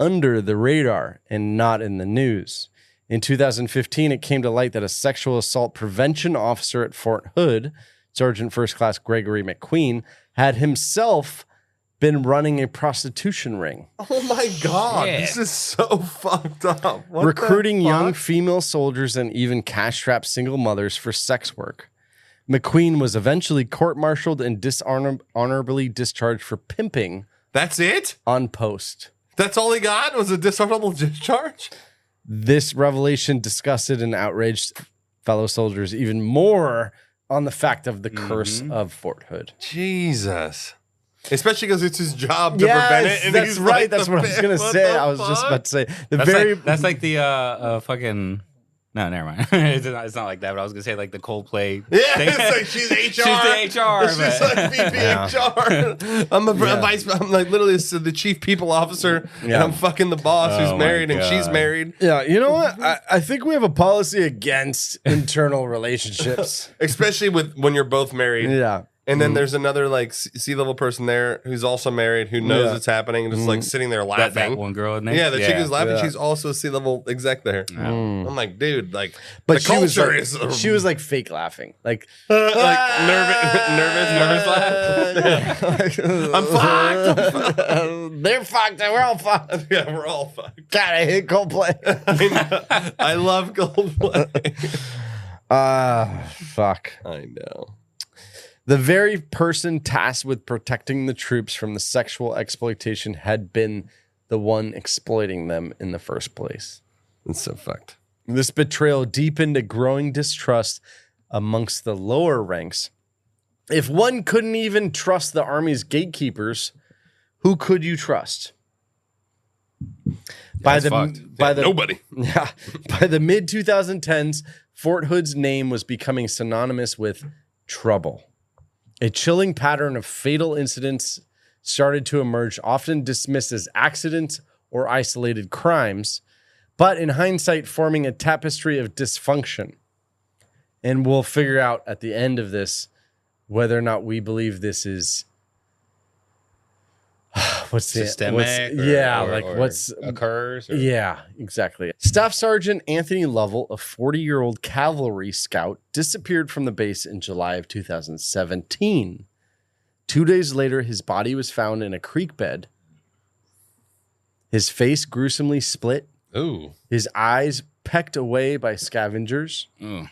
under the radar and not in the news. In 2015, it came to light that a sexual assault prevention officer at Fort Hood, Sergeant First Class Gregory McQueen, had himself been running a prostitution ring. Oh my God, this is so fucked up. Recruiting young female soldiers and even cash-strapped single mothers for sex work. McQueen was eventually court-martialed and dishonorably discharged for pimping. That's it? On post. That's all he got? Was a dishonorable discharge? This revelation disgusted and outraged fellow soldiers even more on the fact of the curse of Fort Hood. Jesus. Especially because it's his job to prevent it. And that's he's right. Like that's what I was going to say. I was just about to say. That's like the fucking... No, never mind. It's not like that, but I was going to say like the Coldplay thing. It's like she's HR. She's the HR. She's like VP HR. I'm I'm like literally the chief people officer, and I'm fucking the boss who's married and she's married. Yeah, you know what? I think we have a policy against internal relationships. Especially when you're both married. Yeah. And then there's another like C-level person there who's also married, who knows it's happening, and just like sitting there laughing. That one girl in there? Yeah, the chick who's laughing, she's also a C-level exec there. I'm like, dude, like, but the culture is... She was like fake laughing. Like nervous laugh. I'm fucked. They're fucked. We're all fucked. Yeah, we're all fucked. God, I hate Coldplay. I love Coldplay. Fuck. I know. The very person tasked with protecting the troops from the sexual exploitation had been the one exploiting them in the first place. It's so fucked. This betrayal deepened a growing distrust amongst the lower ranks. If one couldn't even trust the Army's gatekeepers, who could you trust? Nobody. Yeah. By the mid-2010s, Fort Hood's name was becoming synonymous with trouble. A chilling pattern of fatal incidents started to emerge, often dismissed as accidents or isolated crimes, but in hindsight forming a tapestry of dysfunction. And we'll figure out at the end of this whether or not we believe this is systemic. What's occurs? Yeah, exactly. Staff Sergeant Anthony Lovell, a 40-year-old cavalry scout, disappeared from the base in July of 2017. 2 days later, his body was found in a creek bed. His face gruesomely split. Ooh. His eyes pecked away by scavengers. Ooh.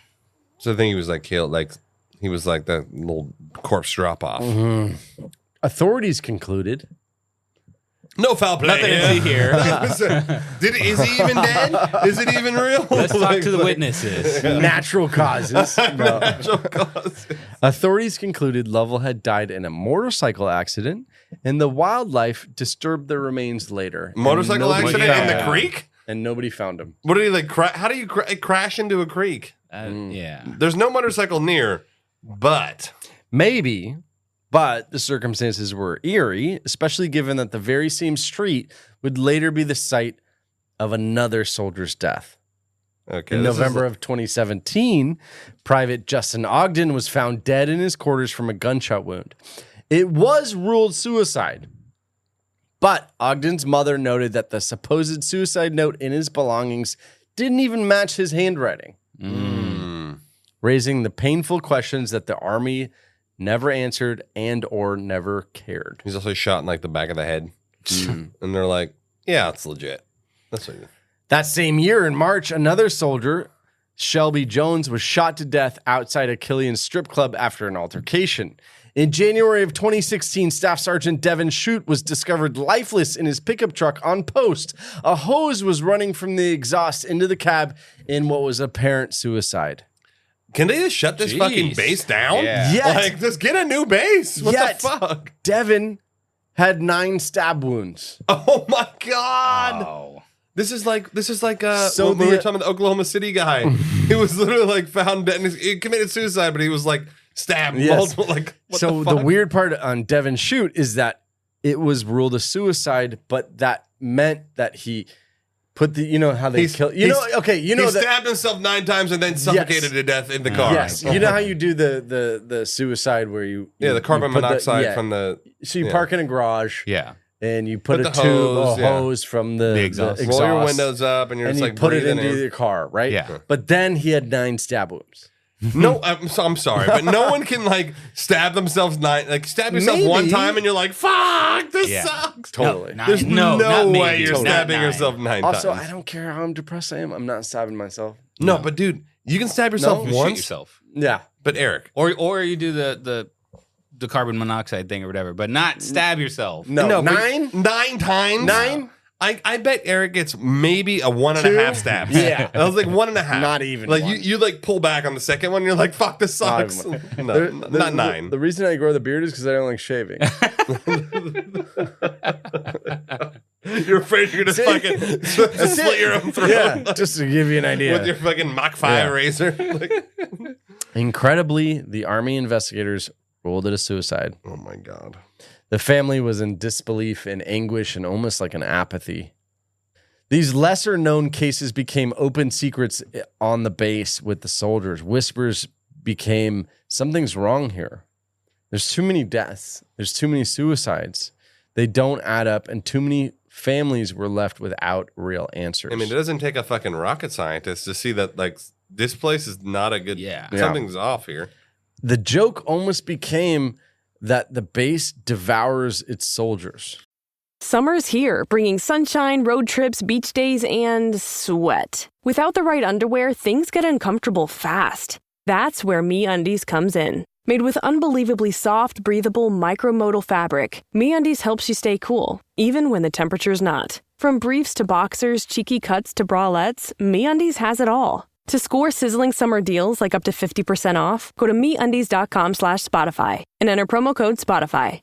So I think he was like killed, like he was like the little corpse drop off. Mm-hmm. Authorities concluded No foul play. Nothing to see here. Is he even dead? Is it even real? Let's talk to the witnesses. Natural causes. No. Natural causes. Authorities concluded Lovell had died in a motorcycle accident, and the wildlife disturbed their remains later. Motorcycle accident in the creek? And nobody found him. What did he like? How do you crash into a creek? Yeah. There's no motorcycle near, but maybe. But the circumstances were eerie, especially given that the very same street would later be the site of another soldier's death. Okay, in November of 2017, Private Justin Ogden was found dead in his quarters from a gunshot wound. It was ruled suicide, but Ogden's mother noted that the supposed suicide note in his belongings didn't even match his handwriting, raising the painful questions that the Army never answered and or never cared. He's also shot in like the back of the head. And they're like, yeah, it's legit. That's what That same year in March, another soldier, Shelby Jones, was shot to death outside a Killian strip club after an altercation. In January of 2016, Staff Sergeant Devin Shute was discovered lifeless in his pickup truck on post. A hose was running from the exhaust into the cab in what was apparent suicide. Can they just shut this fucking base down? Yeah. Yet, like, just get a new base. What the fuck? Devin had 9 stab wounds. Oh my God. Wow. This is like So when we were talking about the Oklahoma City guy. He was literally like found dead and he committed suicide, but he was like stabbed multiple. Like, what so the weird part on Devin Shute is that it was ruled a suicide, but that meant that he put the, you know how they kill, you know, okay, you know, he stabbed himself 9 times and then suffocated to death in the car. Yes, you know how you do the suicide where you the carbon monoxide from the. So you park in a garage, and you put a hose, hose from the exhaust, roll your windows up, and you're just like put it breathing into in. your car, right? Yeah. But then he had 9 stab wounds. No, I'm sorry, but no one can like stab themselves stab yourself one time and you're like, fuck, this sucks. Totally. There's no way you're stabbing yourself 9 times. Also, I don't care how depressed I am. I'm not stabbing myself. No, but dude, you can stab yourself You once. shoot yourself. Yeah. But Eric. Or you do the carbon monoxide thing or whatever, but not stab yourself. No, 9 times? 9? I bet Eric gets maybe a 1.5 stabs. Yeah. I was like 1.5. Not even like one. you like pull back on the second one, and you're like, fuck, this sucks. Not 9. The reason I grow the beard is because I don't like shaving. You're afraid you're gonna fucking slit your own throat. Yeah, just to give you an idea. With your fucking Mach 5 razor. Incredibly, the Army investigators ruled it a suicide. Oh my God. The family was in disbelief and anguish and almost like an apathy. These lesser known cases became open secrets on the base with the soldiers. Whispers became, something's wrong here. There's too many deaths. There's too many suicides. They don't add up, and too many families were left without real answers. I mean, it doesn't take a fucking rocket scientist to see that like this place is not a good. Something's off here. The joke almost became that the base devours its soldiers. Summer's here, bringing sunshine, road trips, beach days, and sweat. Without the right underwear, things get uncomfortable fast. That's where MeUndies comes in. Made with unbelievably soft, breathable, micromodal fabric, MeUndies helps you stay cool, even when the temperature's not. From briefs to boxers, cheeky cuts to bralettes, MeUndies has it all. To score sizzling summer deals like up to 50% off, go to MeUndies.com/Spotify and enter promo code Spotify.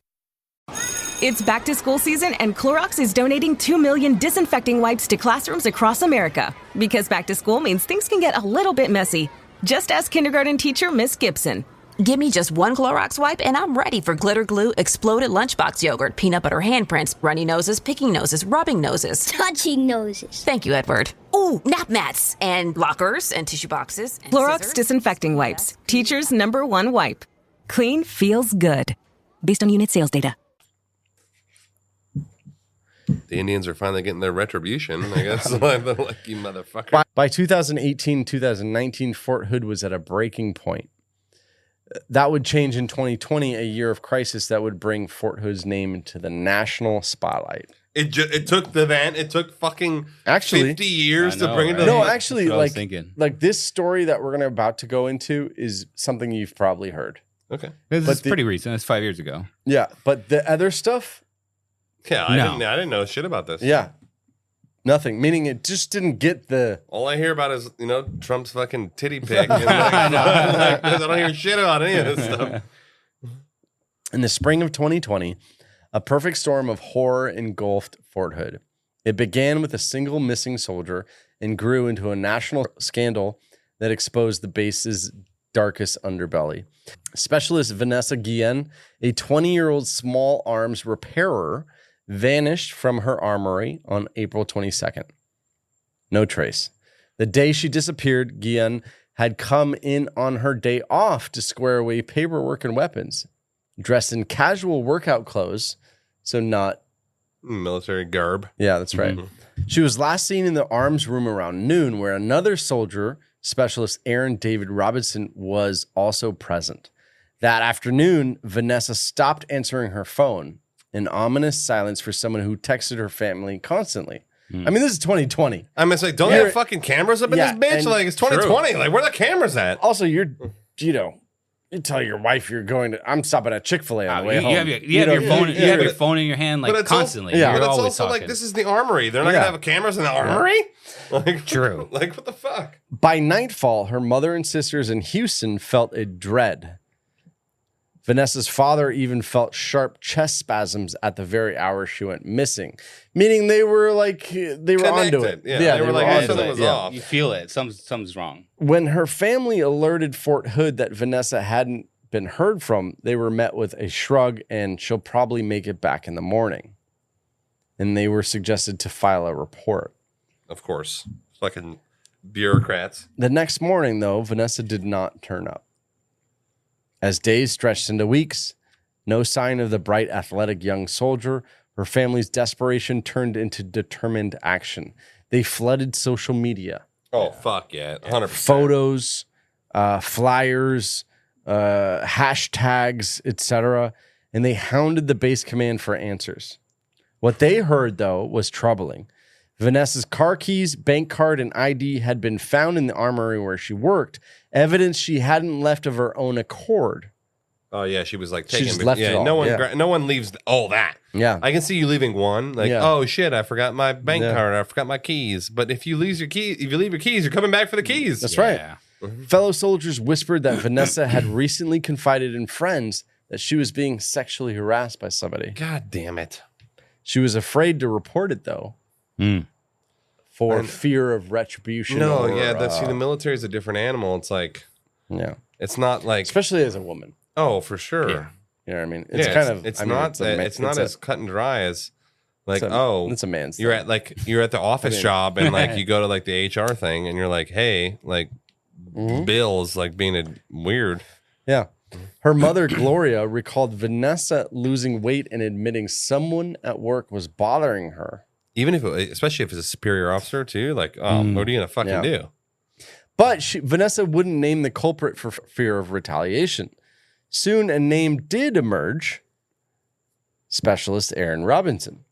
It's back to school season and Clorox is donating 2 million disinfecting wipes to classrooms across America. Because back to school means things can get a little bit messy. Just ask kindergarten teacher Miss Gibson. Give me just one Clorox wipe and I'm ready for glitter glue, exploded lunchbox yogurt, peanut butter handprints, runny noses, picking noses, rubbing noses. Touching noses. Thank you, Edward. Ooh, nap mats and lockers and tissue boxes. And Clorox scissors. disinfecting wipes. Teacher's #1 wipe. Clean feels good. Based on unit sales data. The Indians are finally getting their retribution, I guess. Like, you motherfucker. By 2018, 2019, Fort Hood was at a breaking point. That would change in 2020, a year of crisis that would bring Fort Hood's name into the national spotlight. It took it took fucking 50 years to bring it to No, actually, like this story that we're about to go into is something you've probably heard. Okay. This is pretty recent. It's 5 years ago. Yeah, but the other stuff, Yeah, I didn't know shit about this. Yeah. Nothing. Meaning it just didn't get the... All I hear about is, Trump's fucking titty pic. And I don't hear shit about any of this stuff. In the spring of 2020, a perfect storm of horror engulfed Fort Hood. It began with a single missing soldier and grew into a national scandal that exposed the base's darkest underbelly. Specialist Vanessa Guillen, a 20-year-old small arms repairer, vanished from her armory on April 22nd. No trace. The day she disappeared, Guillen had come in on her day off to square away paperwork and weapons. Dressed in casual workout clothes, so not... military garb. Yeah, that's right. Mm-hmm. She was last seen in the arms room around noon, where another soldier, Specialist Aaron David Robinson, was also present. That afternoon, Vanessa stopped answering her phone, an ominous silence for someone who texted her family constantly. I mean, this is 2020. I'm going to say, don't you have fucking cameras up in this bitch? Like, it's 2020. Like, where are the cameras at? Also, you tell your wife you're going to, I'm stopping at Chick-fil-A on the way home. You have your phone in your hand, like, constantly. But it's also like, this is the armory. They're not going to have cameras in the armory? Like, true. Like, what the fuck? By nightfall, her mother and sisters in Houston felt a dread. Vanessa's father even felt sharp chest spasms at the very hour she went missing, meaning they were onto it. Yeah, they were like, something was off. You feel it. Something's wrong. When her family alerted Fort Hood that Vanessa hadn't been heard from, they were met with a shrug and she'll probably make it back in the morning. And they were suggested to file a report. Of course. Fucking bureaucrats. The next morning, though, Vanessa did not turn up. As days stretched into weeks, no sign of the bright, athletic young soldier, her family's desperation turned into determined action. They flooded social media. Oh, fuck yeah. 100%. Photos, flyers, hashtags, etc. And they hounded the base command for answers. What they heard, though, was troubling. Vanessa's car keys, bank card, and ID had been found in the armory where she worked, evidence she hadn't left of her own accord. Oh yeah, she was like She taking. just left it all. No one leaves all that. Yeah, I can see you leaving one. Like, Yeah. oh shit, I forgot my bank card. I forgot my keys. But if you leave your keys, you're coming back for the keys. That's right. Fellow soldiers whispered that Vanessa had recently confided in friends that she was being sexually harassed by somebody. God damn it. She was afraid to report it, though, for fear of retribution. No, or, yeah. The military is a different animal. It's like, it's not like, especially as a woman. Oh, for sure. Yeah. You know what I mean? It's kind of. It's not as cut and dry as like, it's a man's you're at the office job and like you go to like the HR thing and you're like, hey, like Bill's like being weird. Yeah. Her mother, Gloria, recalled Vanessa losing weight and admitting someone at work was bothering her. Even especially if it's a superior officer too, like, what are you gonna fucking do? But Vanessa wouldn't name the culprit for fear of retaliation. Soon a name did emerge. Specialist Aaron Robinson.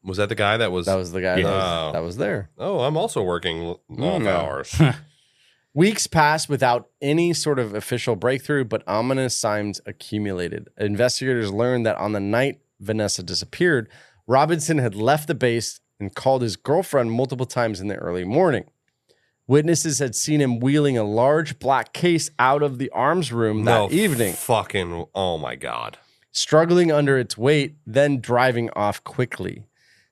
Was that the guy that was? That was the guy that was there. Oh, I'm also working long hours. Weeks passed without any sort of official breakthrough, but ominous signs accumulated. Investigators learned that on the night Vanessa disappeared, Robinson had left the base and called his girlfriend multiple times in the early morning. Witnesses had seen him wheeling a large black case out of the arms room that evening. Fucking, oh my God. Struggling under its weight, then driving off quickly.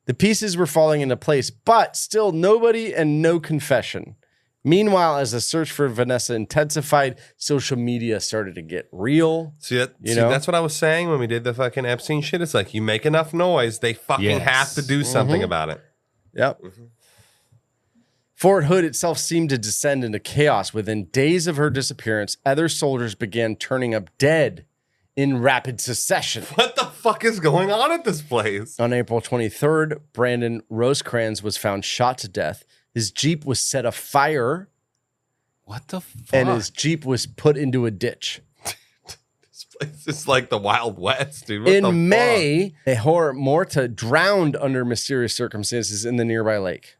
The pieces were falling into place, but still nobody and no confession. Meanwhile, as the search for Vanessa intensified, social media started to get real. See, that's what I was saying when we did the fucking Epstein shit. It's like, you make enough noise, they fucking have to do something about it. Yep. Fort Hood itself seemed to descend into chaos. Within days of her disappearance, other soldiers began turning up dead in rapid succession. What the fuck is going on at this place? On April 23rd, Brandon Rosecrans was found shot to death. His Jeep was set afire. What the fuck? And his Jeep was put into a ditch. This place is like the Wild West, dude. In May, Mejor Morta drowned under mysterious circumstances in the nearby lake.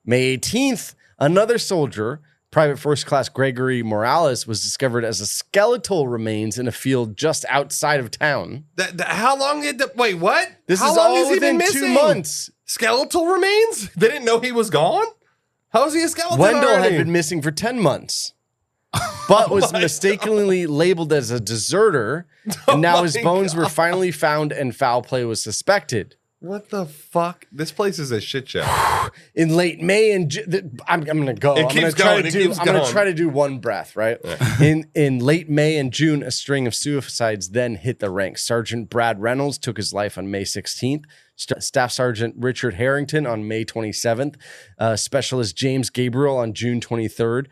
May 18th, another soldier, Private First Class Gregory Morales was discovered as a skeletal remains in a field just outside of town. How long did wait, what? This How is long all has he been within 2 missing? months. Skeletal remains? They didn't know he was gone? How is he a skeleton Wendell already? had been missing for 10 months, but was mistakenly labeled as a deserter, and now his bones were finally found and foul play was suspected. What the fuck? This place is a shit show. In late May and I'm going to go. It I'm keeps going going. to try to do one breath, right? In late May and June, a string of suicides then hit the ranks. Sergeant Brad Reynolds took his life on May 16th. Staff Sergeant Richard Harrington on May 27th. Specialist James Gabriel on June 23rd.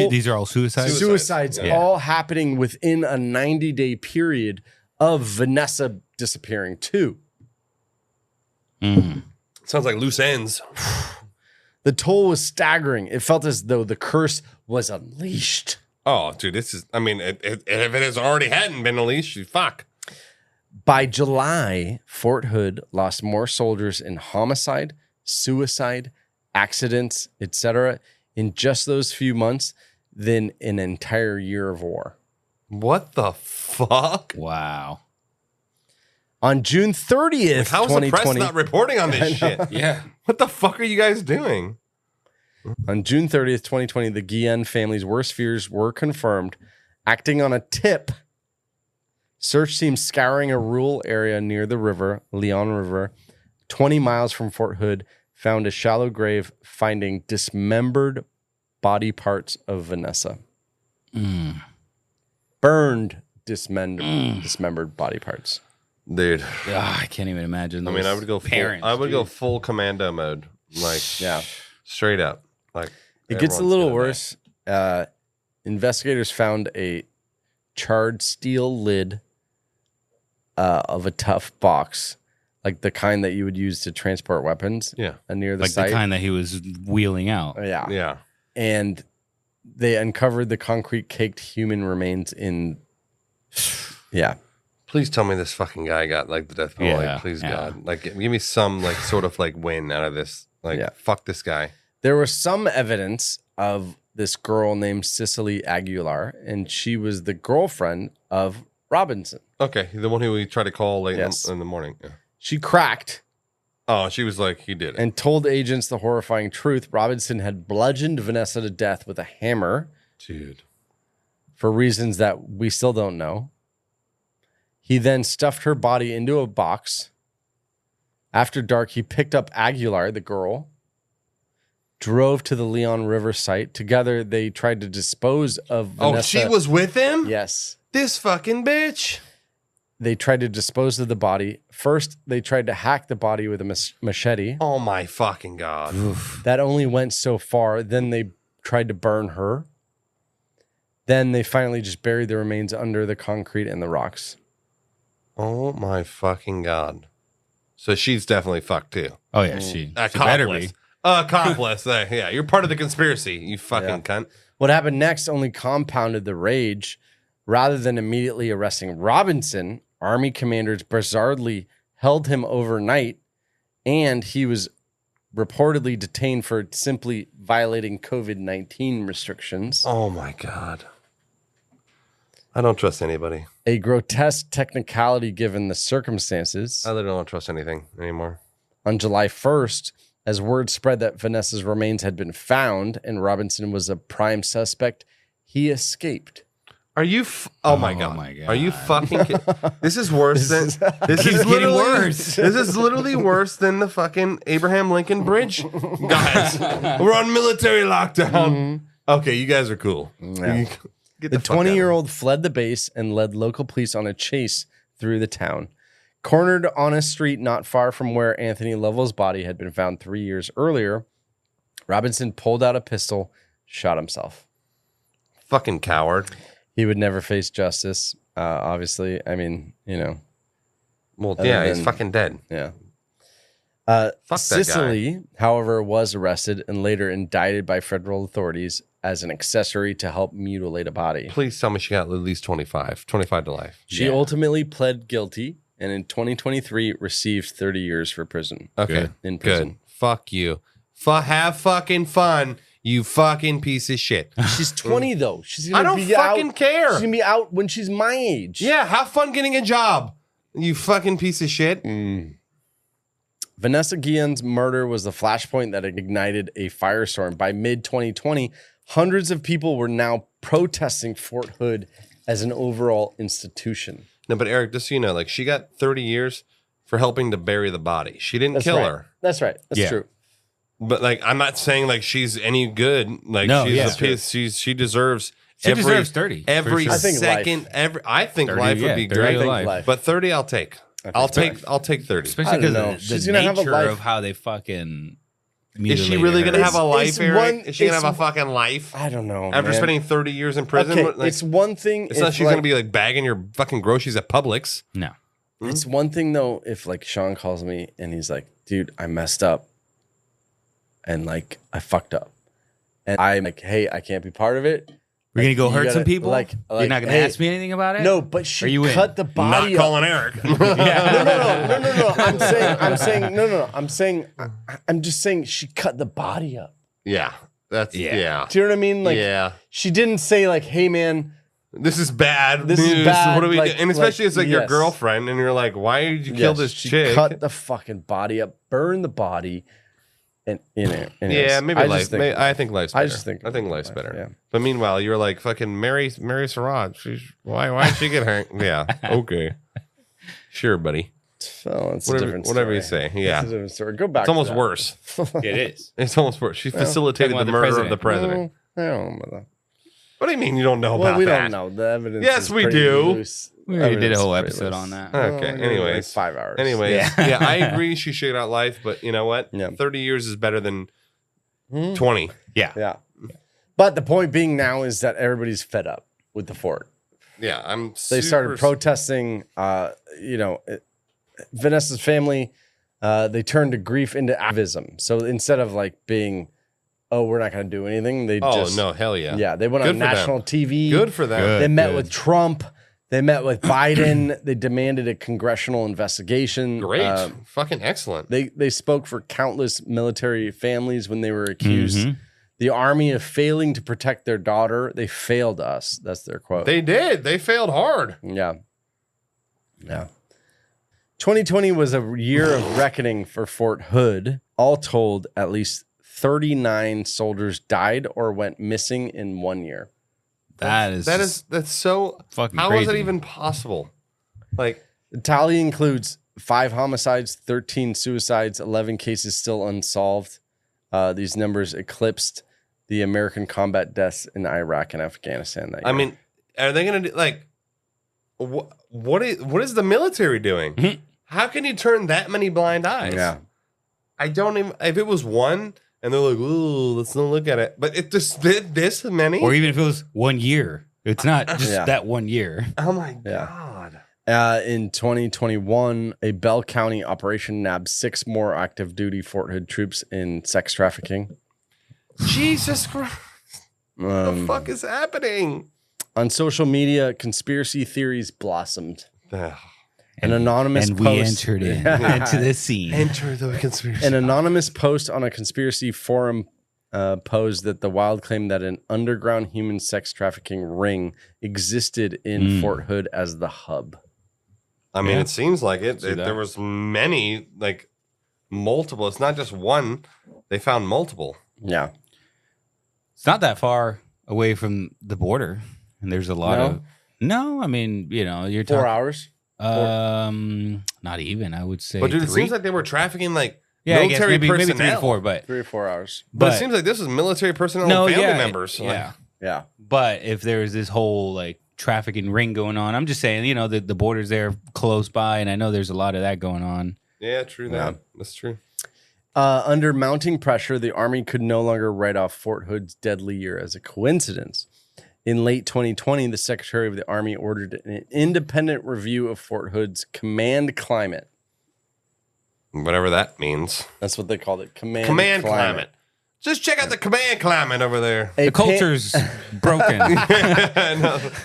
These are all suicides? Suicides all happening within a 90-day period of Vanessa disappearing too. Sounds like loose ends. The toll was staggering. It felt as though the curse was unleashed. Oh, dude, this is, I mean, if it has already hadn't been unleashed, fuck. By July, Fort Hood lost more soldiers in homicide, suicide, accidents, etc. in just those few months than an entire year of war. What the fuck? Wow. On June 30th, like, how's the press not reporting on this shit? Yeah. What the fuck are you guys doing? On June 30th, 2020, the Guillen family's worst fears were confirmed. Acting on a tip, search teams scouring a rural area near the river, Leon River, 20 miles from Fort Hood, found a shallow grave finding dismembered body parts of Vanessa. Burned, dismembered body parts. Dude, I can't even imagine. I mean, I would go full commando mode, like straight up. Like it gets a little worse. Investigators found a charred steel lid of a tough box, like the kind that you would use to transport weapons. Yeah, near the like site. the kind that he was wheeling out. Yeah. And they uncovered the concrete caked human remains in. Yeah. Please tell me this fucking guy got like the death penalty. Yeah, Please, yeah. God. Like, give me some like sort of like win out of this. Like, fuck this guy. There was some evidence of this girl named Cicely Aguilar, and she was the girlfriend of Robinson. Okay, the one who we tried to call late in the morning. Yeah. She cracked. Oh, she was like, he did it. And told agents the horrifying truth. Robinson had bludgeoned Vanessa to death with a hammer. Dude. For reasons that we still don't know. He then stuffed her body into a box. After dark, he picked up Aguilar, the girl, drove to the Leon River site. Together, they tried to dispose of Vanessa. Oh, she was with him? Yes. This fucking bitch. They tried to dispose of the body. First, they tried to hack the body with a machete. Oh, my fucking God. That only went so far. Then they tried to burn her. Then they finally just buried the remains under the concrete and the rocks. Oh my fucking God. So she's definitely fucked too. Oh yeah, she better be. Accomplice. Yeah, you're part of the conspiracy, you fucking cunt. What happened next only compounded the rage. Rather than immediately arresting Robinson, Army commanders bizarrely held him overnight, and he was reportedly detained for simply violating COVID-19 restrictions. Oh my God. I don't trust anybody. A grotesque technicality given the circumstances. I literally don't trust anything anymore. On July 1st, as word spread that Vanessa's remains had been found and Robinson was a prime suspect, he escaped. Are you? Oh my God! Are you fucking kidding? This is worse than. This is literally worse. This is literally worse than the fucking Abraham Lincoln Bridge, guys. We're on military lockdown. Okay, you guys are cool. Yeah. Get The fuck out of 20-year-old fled the base and led local police on a chase through the town. Cornered on a street not far from where Anthony Lovell's body had been found 3 years earlier, Robinson pulled out a pistol, shot himself. Fucking coward. He would never face justice, obviously. I mean, you know. Well, yeah, he's fucking dead. Yeah. Fuck that Sicily, however, was arrested and later indicted by federal authorities as an accessory to help mutilate a body. Please tell me she got at least 25 to life. She ultimately pled guilty and in 2023 received 30 years for prison. Okay. In prison. Good. Fuck you. Have fucking fun. You fucking piece of shit. She's 20 though. She's I gonna don't be fucking out. care. She's gonna be out when she's my age. Yeah, have fun getting a job. You fucking piece of shit. Vanessa Guillen's murder was the flashpoint that ignited a firestorm. By mid-2020, hundreds of people were now protesting Fort Hood as an overall institution. No, but Eric, just so you know, like she got 30 years for helping to bury the body. She didn't kill her. That's right. That's true. But like, I'm not saying like she's any good. Like No, she's yeah. a piece. She deserves. She deserves 30, for Every sure. I think second. life. I think 30, life would yeah, be 30 great. of life. But 30, I'll take. I'll take 30. Especially I don't because know. of She's the gonna have a nature life. of how they fucking. Is she really going to have a life, it's Eric? one- Is she going to it's- have a fucking life? I don't know. After man. spending 30 years in prison? Okay, Like, it's one thing. it's not if, she's going to be like bagging your fucking groceries at Publix. No. It's one thing though if like Sean calls me and he's like, dude, I messed up and like I fucked up. And I'm like, hey, I can't be part of it. We're going to go You hurt gotta- some people? like, You're not going to hey, ask me anything about it? No, but Are she you in? cut the body Not up. calling Eric. Yeah. No. I'm just saying she cut the body up. Yeah. That's, yeah. Do you know what I mean? Like, Yeah. she didn't say like, hey man, This is bad. This is news. bad, What do we like- do? And especially like, it's like your yes. girlfriend, and you're like, why did you kill yes, this she chick? cut the fucking body up, burn the body, and Yeah, maybe life. I think life's better. I think life's better. Yeah. But meanwhile, you're like fucking Mary Surratt. Why did she get hurt? Yeah. Okay. Sure, buddy. So it's Whatever- a different whatever you story. say. Yeah. It's a different story. Go back. It's almost to that. worse. It is. It's almost worse. She facilitated talking the about the murder of the president. president. I don't know about that. What do you mean you don't know Well, about we that? don't know. The evidence. Yes, is we pretty do. loose. We already did a Evidence whole is pretty episode loose. on that. Okay. Like Anyways. 5 hours. Anyways. Yeah. Yeah, I agree she should out life, but you know what? Yeah. 30 years is better than 20. Yeah. But the point being now is that everybody's fed up with the fort. Yeah, I'm They started protesting. Vanessa's family, they turned to grief into activism. So instead of like being, oh, we're not going to do anything, they just. no, hell yeah. Yeah, they went Good on for them. national TV. Good for them. They met with Trump. They met with Biden. They demanded a congressional investigation. Great. Fucking excellent. They spoke for countless military families when they were accused the army of failing to protect their daughter. They failed us. That's their quote. They did. They failed hard. Yeah. 2020 was a year of reckoning for Fort Hood. All told, at least 39 soldiers died or went missing in 1 year. That's so fucking How is that crazy. even possible? Like, The tally includes 5 homicides, 13 suicides, 11 cases still unsolved. These numbers eclipsed the American combat deaths in Iraq and Afghanistan that year. I mean, are they going to do like what is the military doing? How can you turn that many blind eyes? Yeah. I don't even. If it was one, and they're like, "Ooh, let's not look at it," but it just this many, Or even if it was 1 year. It's not just Yeah. that 1 year. oh my Yeah. god. In 2021, a Bell County operation nabbed 6 more active duty Fort Hood troops in sex trafficking. Jesus Christ! What the fuck is happening? On social media, conspiracy theories blossomed. Ugh. An anonymous And post. we entered into the scene. Enter the conspiracy. An anonymous post on a conspiracy forum posed that the wild claim that an underground human sex trafficking ring existed in Fort Hood as the hub. I mean, Yeah. it seems like it. See that. There was many, like multiple. It's not just one. They found multiple. Yeah. It's not that far away from the border. And there's a lot of. No, I mean, you're 4 talking. hours. Not even, I would say. But dude, it 3? seems like they were trafficking like Yeah, I guess military maybe personnel. 3 to 4, but 3 or 4 hours. But it seems like this was military personnel and family members. Like, Yeah. Yeah. But if there's this whole like trafficking ring going on, I'm just saying, the border's there close by, and I know there's a lot of that going on. yeah, true that. That's true. Under mounting pressure, the Army could no longer write off Fort Hood's deadly year as a coincidence. In late 2020, the Secretary of the Army ordered an independent review of Fort Hood's command climate. Whatever that means. That's what they called it. Command Command climate. Just check out the command climate over there. The culture's broken.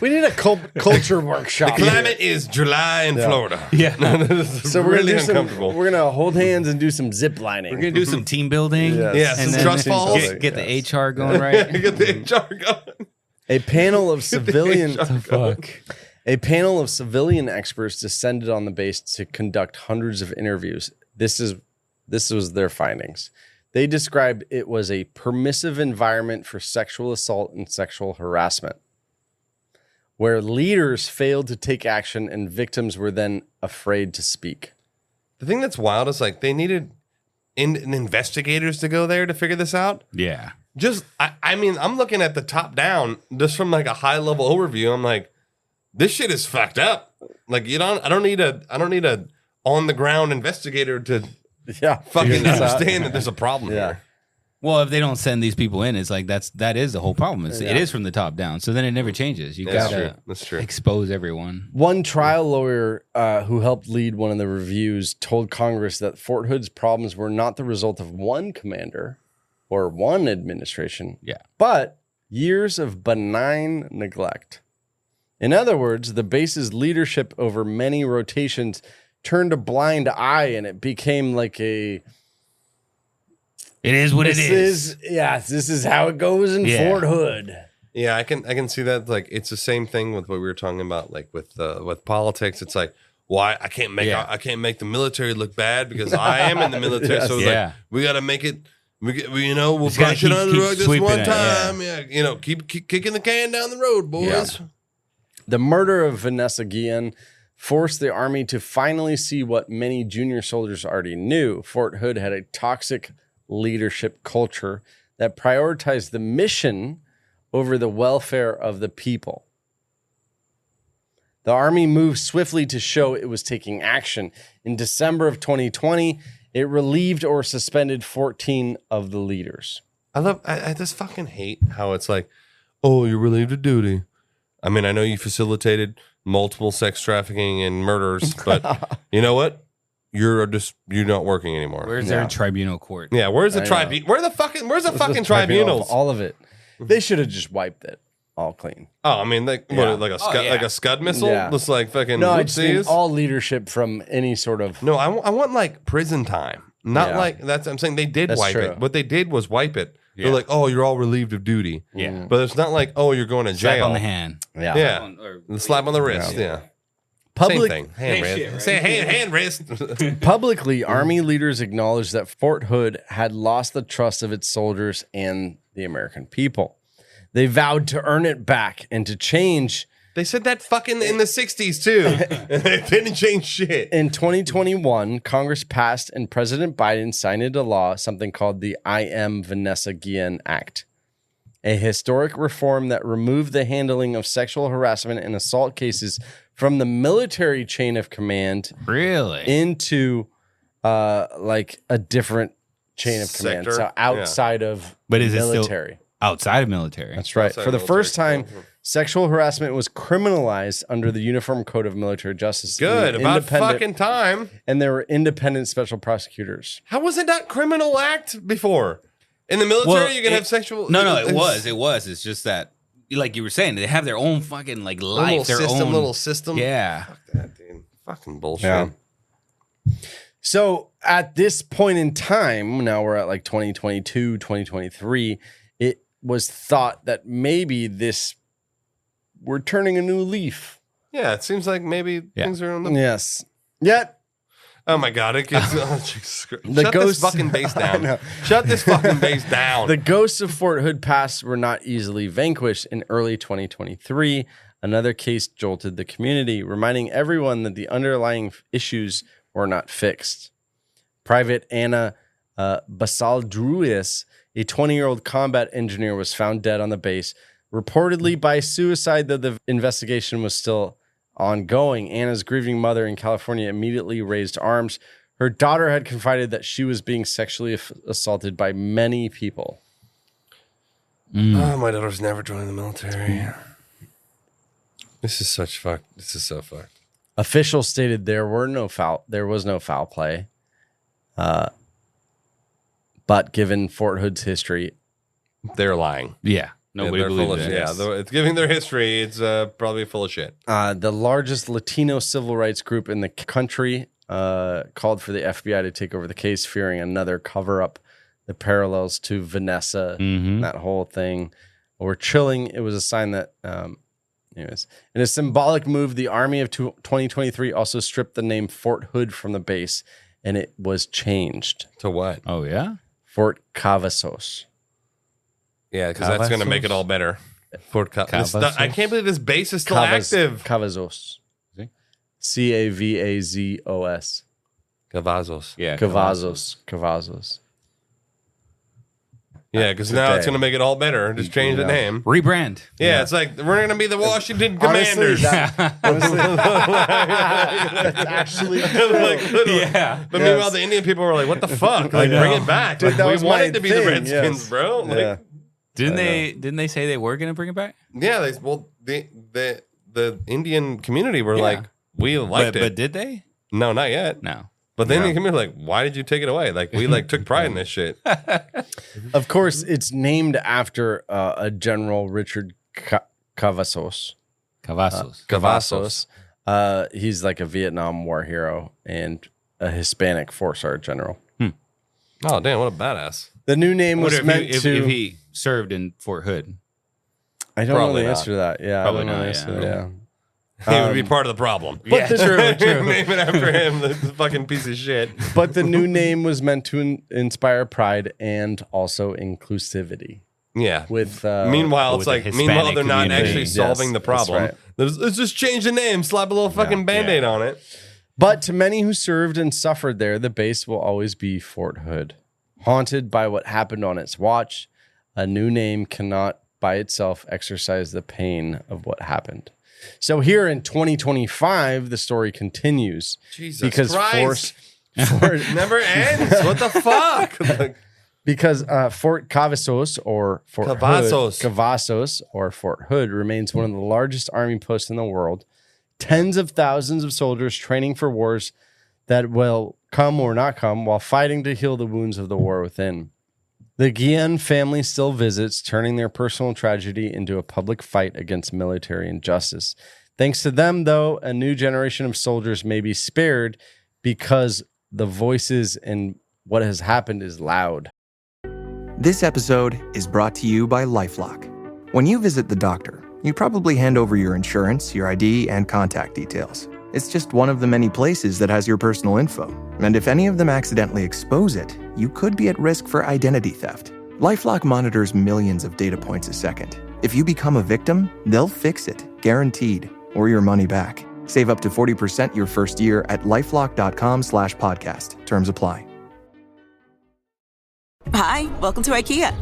We need a culture workshop. The climate is July in Florida. Yeah. So we're really gonna do uncomfortable. we're gonna hold hands and do some zip lining. We're going to do some team building. Yes. And some then trust falls. Get the HR going right. Get the HR going. A panel of civilian Fuck. A panel of civilian experts descended on the base to conduct hundreds of interviews. This was their findings. They described it was a permissive environment for sexual assault and sexual harassment, where leaders failed to take action and victims were then afraid to speak. The thing that's wild is like they needed investigators to go there to figure this out. Yeah. Just, I mean, I'm looking at the top down just from like a high level overview. I'm like, this shit is fucked up. Like I don't need a on the ground investigator to fucking understand that there's a problem here. Well, if they don't send these people in, it's like that is the whole problem. It is from the top down. So then it never changes. You gotta expose everyone. One trial lawyer who helped lead one of the reviews told Congress that Fort Hood's problems were not the result of one commander or one administration, but years of benign neglect. In other words, the base's leadership over many rotations turned a blind eye, and it became like a... It is what it is. This is how it goes in Fort Hood. Yeah, I can see that. Like, it's the same thing with what we were talking about, like with politics. It's like, why I can't make the military look bad because I am in the military. So like, we got to make it. We'll brush it under the rug this one time. Keep kicking the can down the road, boys. Yeah. The murder of Vanessa Guillen forced the Army to finally see what many junior soldiers already knew. Fort Hood had a toxic leadership culture that prioritized the mission over the welfare of the people. The Army moved swiftly to show it was taking action. In December of 2020, it relieved or suspended 14 of the leaders. I just fucking hate how it's like, oh, you're relieved of duty. I mean, I know you facilitated multiple sex trafficking and murders, but you know what? You're not working anymore. Where's their tribunal court? Yeah, where's the tribunal? Where's the fucking tribunals? All of it. They should have just wiped it all clean. Oh, I mean, like a Scud missile? Yeah. Just like fucking no, I just mean whoopsies? all leadership from any sort of... No, I want like prison time. Not like that's. I'm saying they did wipe it. What they did was wipe it. Yeah. They're like, oh, you're all relieved of duty. Yeah, but it's not like, oh, you're going to jail. Slap on the hand. Yeah, slap on the wrist. Yeah. Same thing. Hand wrist. Say hand wrist. Publicly, Army leaders acknowledged that Fort Hood had lost the trust of its soldiers and the American people. They vowed to earn it back and to change. They said that fucking in the 60s too. It didn't change shit. In 2021, Congress passed and President Biden signed into law something called the I Am Vanessa Guillen Act, a historic reform that removed the handling of sexual harassment and assault cases from the military chain of command into like a different chain of command. Sector? So outside of is military. It still outside of military? That's right. Outside For the military. first time, sexual harassment was criminalized under the Uniform Code of Military Justice. Good. About fucking time. And there were independent special prosecutors. How was it not criminal act before? In the military, you can have sexual... No, it was. It's just that, like you were saying, they have their own fucking like life, their own little system. Yeah. Fuck that, dude. Fucking bullshit. Yeah. So at this point in time, now we're at like 2022, 2023, it was thought that maybe we're turning a new leaf. Yeah, it seems like maybe things are on the... Yes. Yet. Oh my God, it gets... Oh, Jesus Christ. Shut this fucking bass down. Shut this fucking bass down. The ghosts of Fort Hood Pass were not easily vanquished. In early 2023, another case jolted the community, reminding everyone that the underlying issues were not fixed. Private Anna Basaldruis, a 20-year-old combat engineer, was found dead on the base, reportedly by suicide, though the investigation was still ongoing. Anna's grieving mother in California immediately raised arms. Her daughter had confided that she was being sexually assaulted by many people. Oh, my daughter's never joining the military. This is so fucked. Officials stated there was no foul play. But But given Fort Hood's history, they're lying. Yeah. Nobody believes it. Yeah, though it's giving their history. It's probably full of shit. The largest Latino civil rights group in the country called for the FBI to take over the case, fearing another cover-up. The parallels to Vanessa, that whole thing, were chilling. It was a sign that, anyways, in a symbolic move, the Army of 2023 also stripped the name Fort Hood from the base, and it was changed to what? Oh yeah, Fort Cavazos. Yeah, because that's going to make it all better. Fort Cavazos. I can't believe this base is still active. Cavazos. Cavazos. Cavazos. Yeah. Cavazos. Yeah, because now it's going to make make it all better. Just change the name. Rebrand. Yeah, it's like, we're going to be the Washington Commanders. That's actually true. Yeah. But meanwhile, the Indian people were like, what the fuck? Like, bring it back. Dude, Like, that we was wanted my to be the thing, Redskins, yes. bro. Like, Yeah. Didn't they say they were going to bring it back? Yeah, the Indian community were like, we liked it. But did they? No, not yet. No. But the Indian community were like, why did you take it away? Like, we took pride in this shit. Of course, it's named after a General Richard Cavazos. Cavazos. He's like a Vietnam War hero and a Hispanic 4-star general. Oh, damn, what a badass. The new name was if he served in Fort Hood. I don't know Probably the not. answer to that. Yeah, Probably I don't know the not, answer to yeah. that. He would be part of the problem. But the, true. Name it after him, the fucking piece of shit. but the new name was meant to inspire pride and also inclusivity. Yeah. With meanwhile, it's with the like, Hispanic meanwhile, they're not community. actually solving Yes, the problem. that's Let's just change the name, slap a little fucking Band-Aid on it. But to many who served and suffered there, the base will always be Fort Hood. Haunted by what happened on its watch, a new name cannot by itself exercise the pain of what happened. So here in 2025, the story continues. Jesus because Christ. It never ends. What the fuck? Because Fort Cavazos or Fort Cavazos. Hood, Cavazos or Fort Hood remains one of the largest army posts in the world. Tens of thousands of soldiers training for wars that will come or not come while fighting to heal the wounds of the war within. The Guillen family still visits, turning their personal tragedy into a public fight against military injustice. Thanks to them, though, a new generation of soldiers may be spared because the voices and what has happened is loud. This episode is brought to you by LifeLock. When you visit the doctor, you probably hand over your insurance, your ID, and contact details. It's just one of the many places that has your personal info. And if any of them accidentally expose it, you could be at risk for identity theft. LifeLock monitors millions of data points a second. If you become a victim, they'll fix it, guaranteed, or your money back. Save up to 40% your first year at LifeLock.com/podcast. Terms apply. Hi, welcome to IKEA.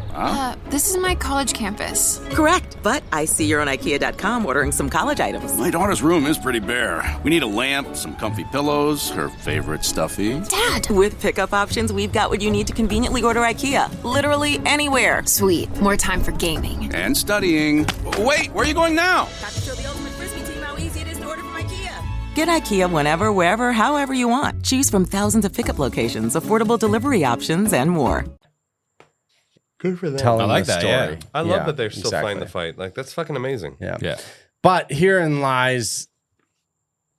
This is my college campus. Correct, but I see you're on IKEA.com ordering some college items. My daughter's room is pretty bare. We need a lamp, some comfy pillows, her favorite stuffy. Dad! With pickup options, we've got what you need to conveniently order IKEA. Literally anywhere. Sweet. More time for gaming. And studying. Wait, where are you going now? Have to show the ultimate Frisbee team how easy it is to order from IKEA. Get IKEA whenever, wherever, however you want. Choose from thousands of pickup locations, affordable delivery options, and more. Good for them. Telling I like the that, story. yeah. I love that they're still fighting the fight. Like, that's fucking amazing. Yeah. But herein lies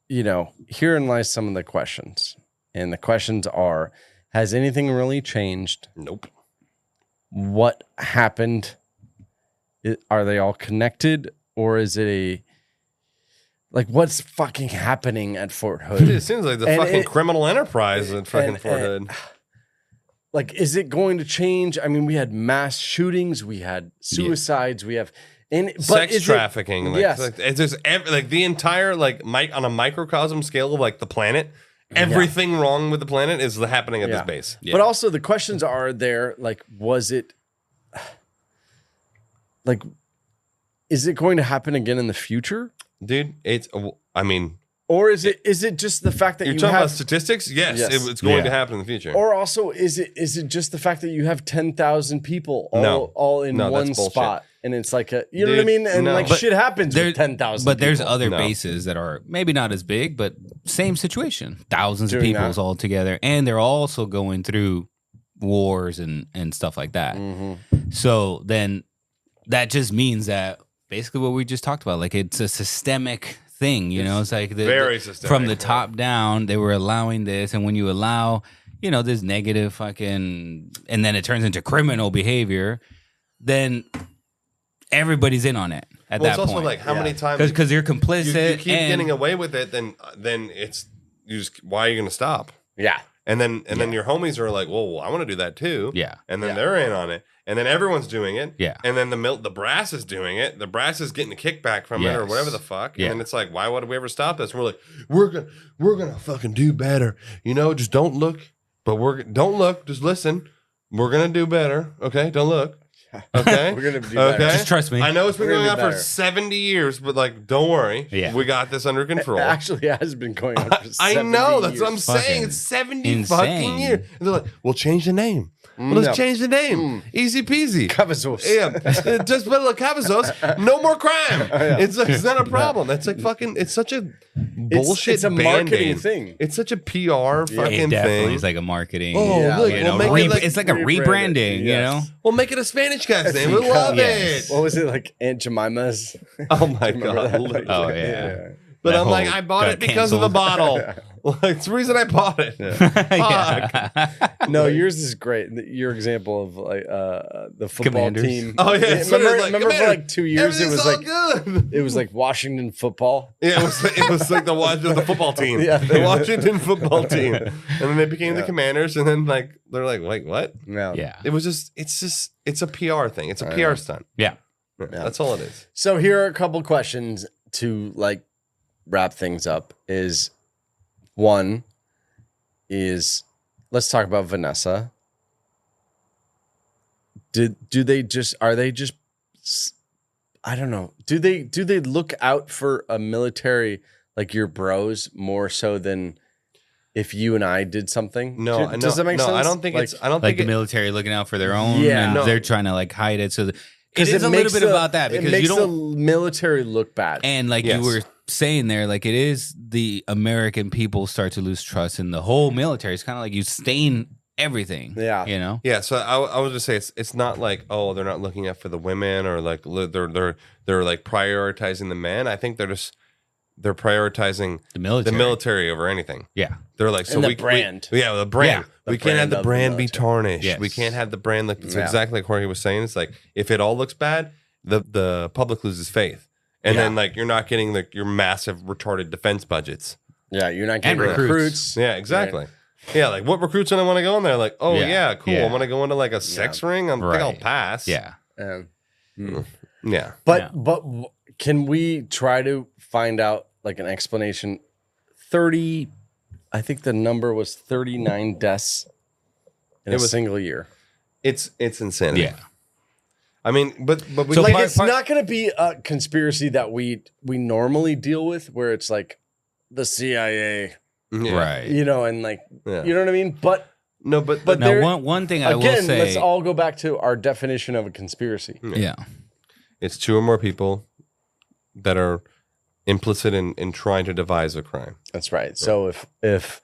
some of the questions. And the questions are, has anything really changed? Nope. What happened? Are they all connected? Or is it what's fucking happening at Fort Hood? It seems like the fucking criminal enterprise at fucking Fort Hood. Like, is it going to change? I mean, we had mass shootings, we had suicides, we have sex trafficking. Yes. It's just the entire on a microcosm scale of the planet. Everything wrong with the planet is happening at this base. Yeah. But also the questions are there, was it is it going to happen again in the future? Dude, or is it just the fact that you're you talking have about statistics? Yes, it's going to happen in the future. Or also, is it just the fact that you have 10,000 people all in one spot, and it's what I mean? And shit happens with 10,000. But there's other bases that are maybe not as big, but same situation. Thousands of people all together, and they're also going through wars and stuff like that. So then that just means that basically what we just talked about, like it's a systemic thing, you know, it's like very systemic, from the top down, they were allowing this. And when you allow, you know, this negative fucking, and then it turns into criminal behavior, then everybody's in on it at that it's also point. like how many times because you're complicit, you keep getting away with it, then it's you just why are you going to stop? Yeah. And then your homies are like, well, I want to do that too. Yeah. And then they're in on it. And then everyone's doing it. Yeah. And then the brass is doing it. The brass is getting a kickback from it or whatever the fuck. Yeah. And then it's like, why would we ever stop this? And we're like, we're gonna fucking do better. You know, just don't look. But don't look. Just listen. We're gonna do better. Okay, don't look. Okay, we're gonna do better. Okay, just trust me. I know it's been We're going gonna on do for better. 70 years, but like, don't worry. Yeah. We got this under control. It actually has been going on for 70 I know. That's years. what I'm saying. Fucking It's 70 insane. fucking years. And they're like, we'll change the name. Well, let's change the name. Easy peasy. Cavazos. Yeah. Just put like Cavazos. No more crime. It's not a problem. It's like fucking, it's such a bullshit It's a marketing Band-Aid. thing. It's such a PR It fucking definitely thing. is like a marketing. Oh, look, you we'll know, make it like it's like a rebranding, you know? We'll make it a Spanish guy's name. We love Yes. it. What was it, like Aunt Jemima's? Oh my Remember God. that? Like, Oh, yeah. But That I'm like, whole I bought got it because of the canceled. bottle. Like, it's the reason I bought it. Fuck. No, yours is great. Your example of like the football Commanders. team. Oh, yeah. It's remember, like, remember for Commander, like 2 years it was everything's all like good. it was like Washington football. Yeah, it was like the football team. Yeah. The Washington football team. And then they became the Commanders, and then like they're like, wait, what? Yeah. Yeah. It was it's a PR thing. It's a PR stunt. Yeah. That's all it is. So here are a couple questions to like wrap things up. Is one is let's talk about Vanessa. Do they just are they just I don't know. Do they look out for a military like your bros more so than if you and I did something? No, Does that make sense? I don't think like, it's. I don't Like think the it, military looking out for their own, Yeah. and No. they're trying to like hide it. So it because is a little bit about that it because makes you don't. the military look bad. And like Yes. you were saying there, like it is the American people start to lose trust in the whole military. It's kind of like you stain everything. Yeah. You know? Yeah, so I would just say it's not like, oh, they're not looking out for the women or like they're like prioritizing the men. I think they're prioritizing The military. the military over anything. Yeah. They're like, so And the we brand. yeah, the brand. Yeah, the we can't have brand the of the brand be military. tarnished. Yes. We can't have the brand like it's Yeah. exactly like Jorge was saying. It's like if it all looks bad, the public loses faith. And Yeah. then like you're not getting your massive retarded defense budgets. Yeah, you're not And getting recruits. recruits. Yeah, exactly. Yeah, like what recruits do I want to go in there? Like, oh Yeah. yeah, cool. Yeah. I want to go into like a sex ring. I think I'll Right. pass. Yeah. Yeah. But can we try to find out like an explanation? 30, I think the number was 39 deaths in a single year. It's insanity. Yeah. I mean, but we So like part- it's not going to be a conspiracy that we normally deal with, where it's like the CIA, Yeah. Right. you know, and like Yeah. you know what I mean. But No, but but Now, there, one thing I will again, say. let's all go back to our definition of a conspiracy. Yeah. it's two or more people that are implicit in trying to devise a crime. That's right. So if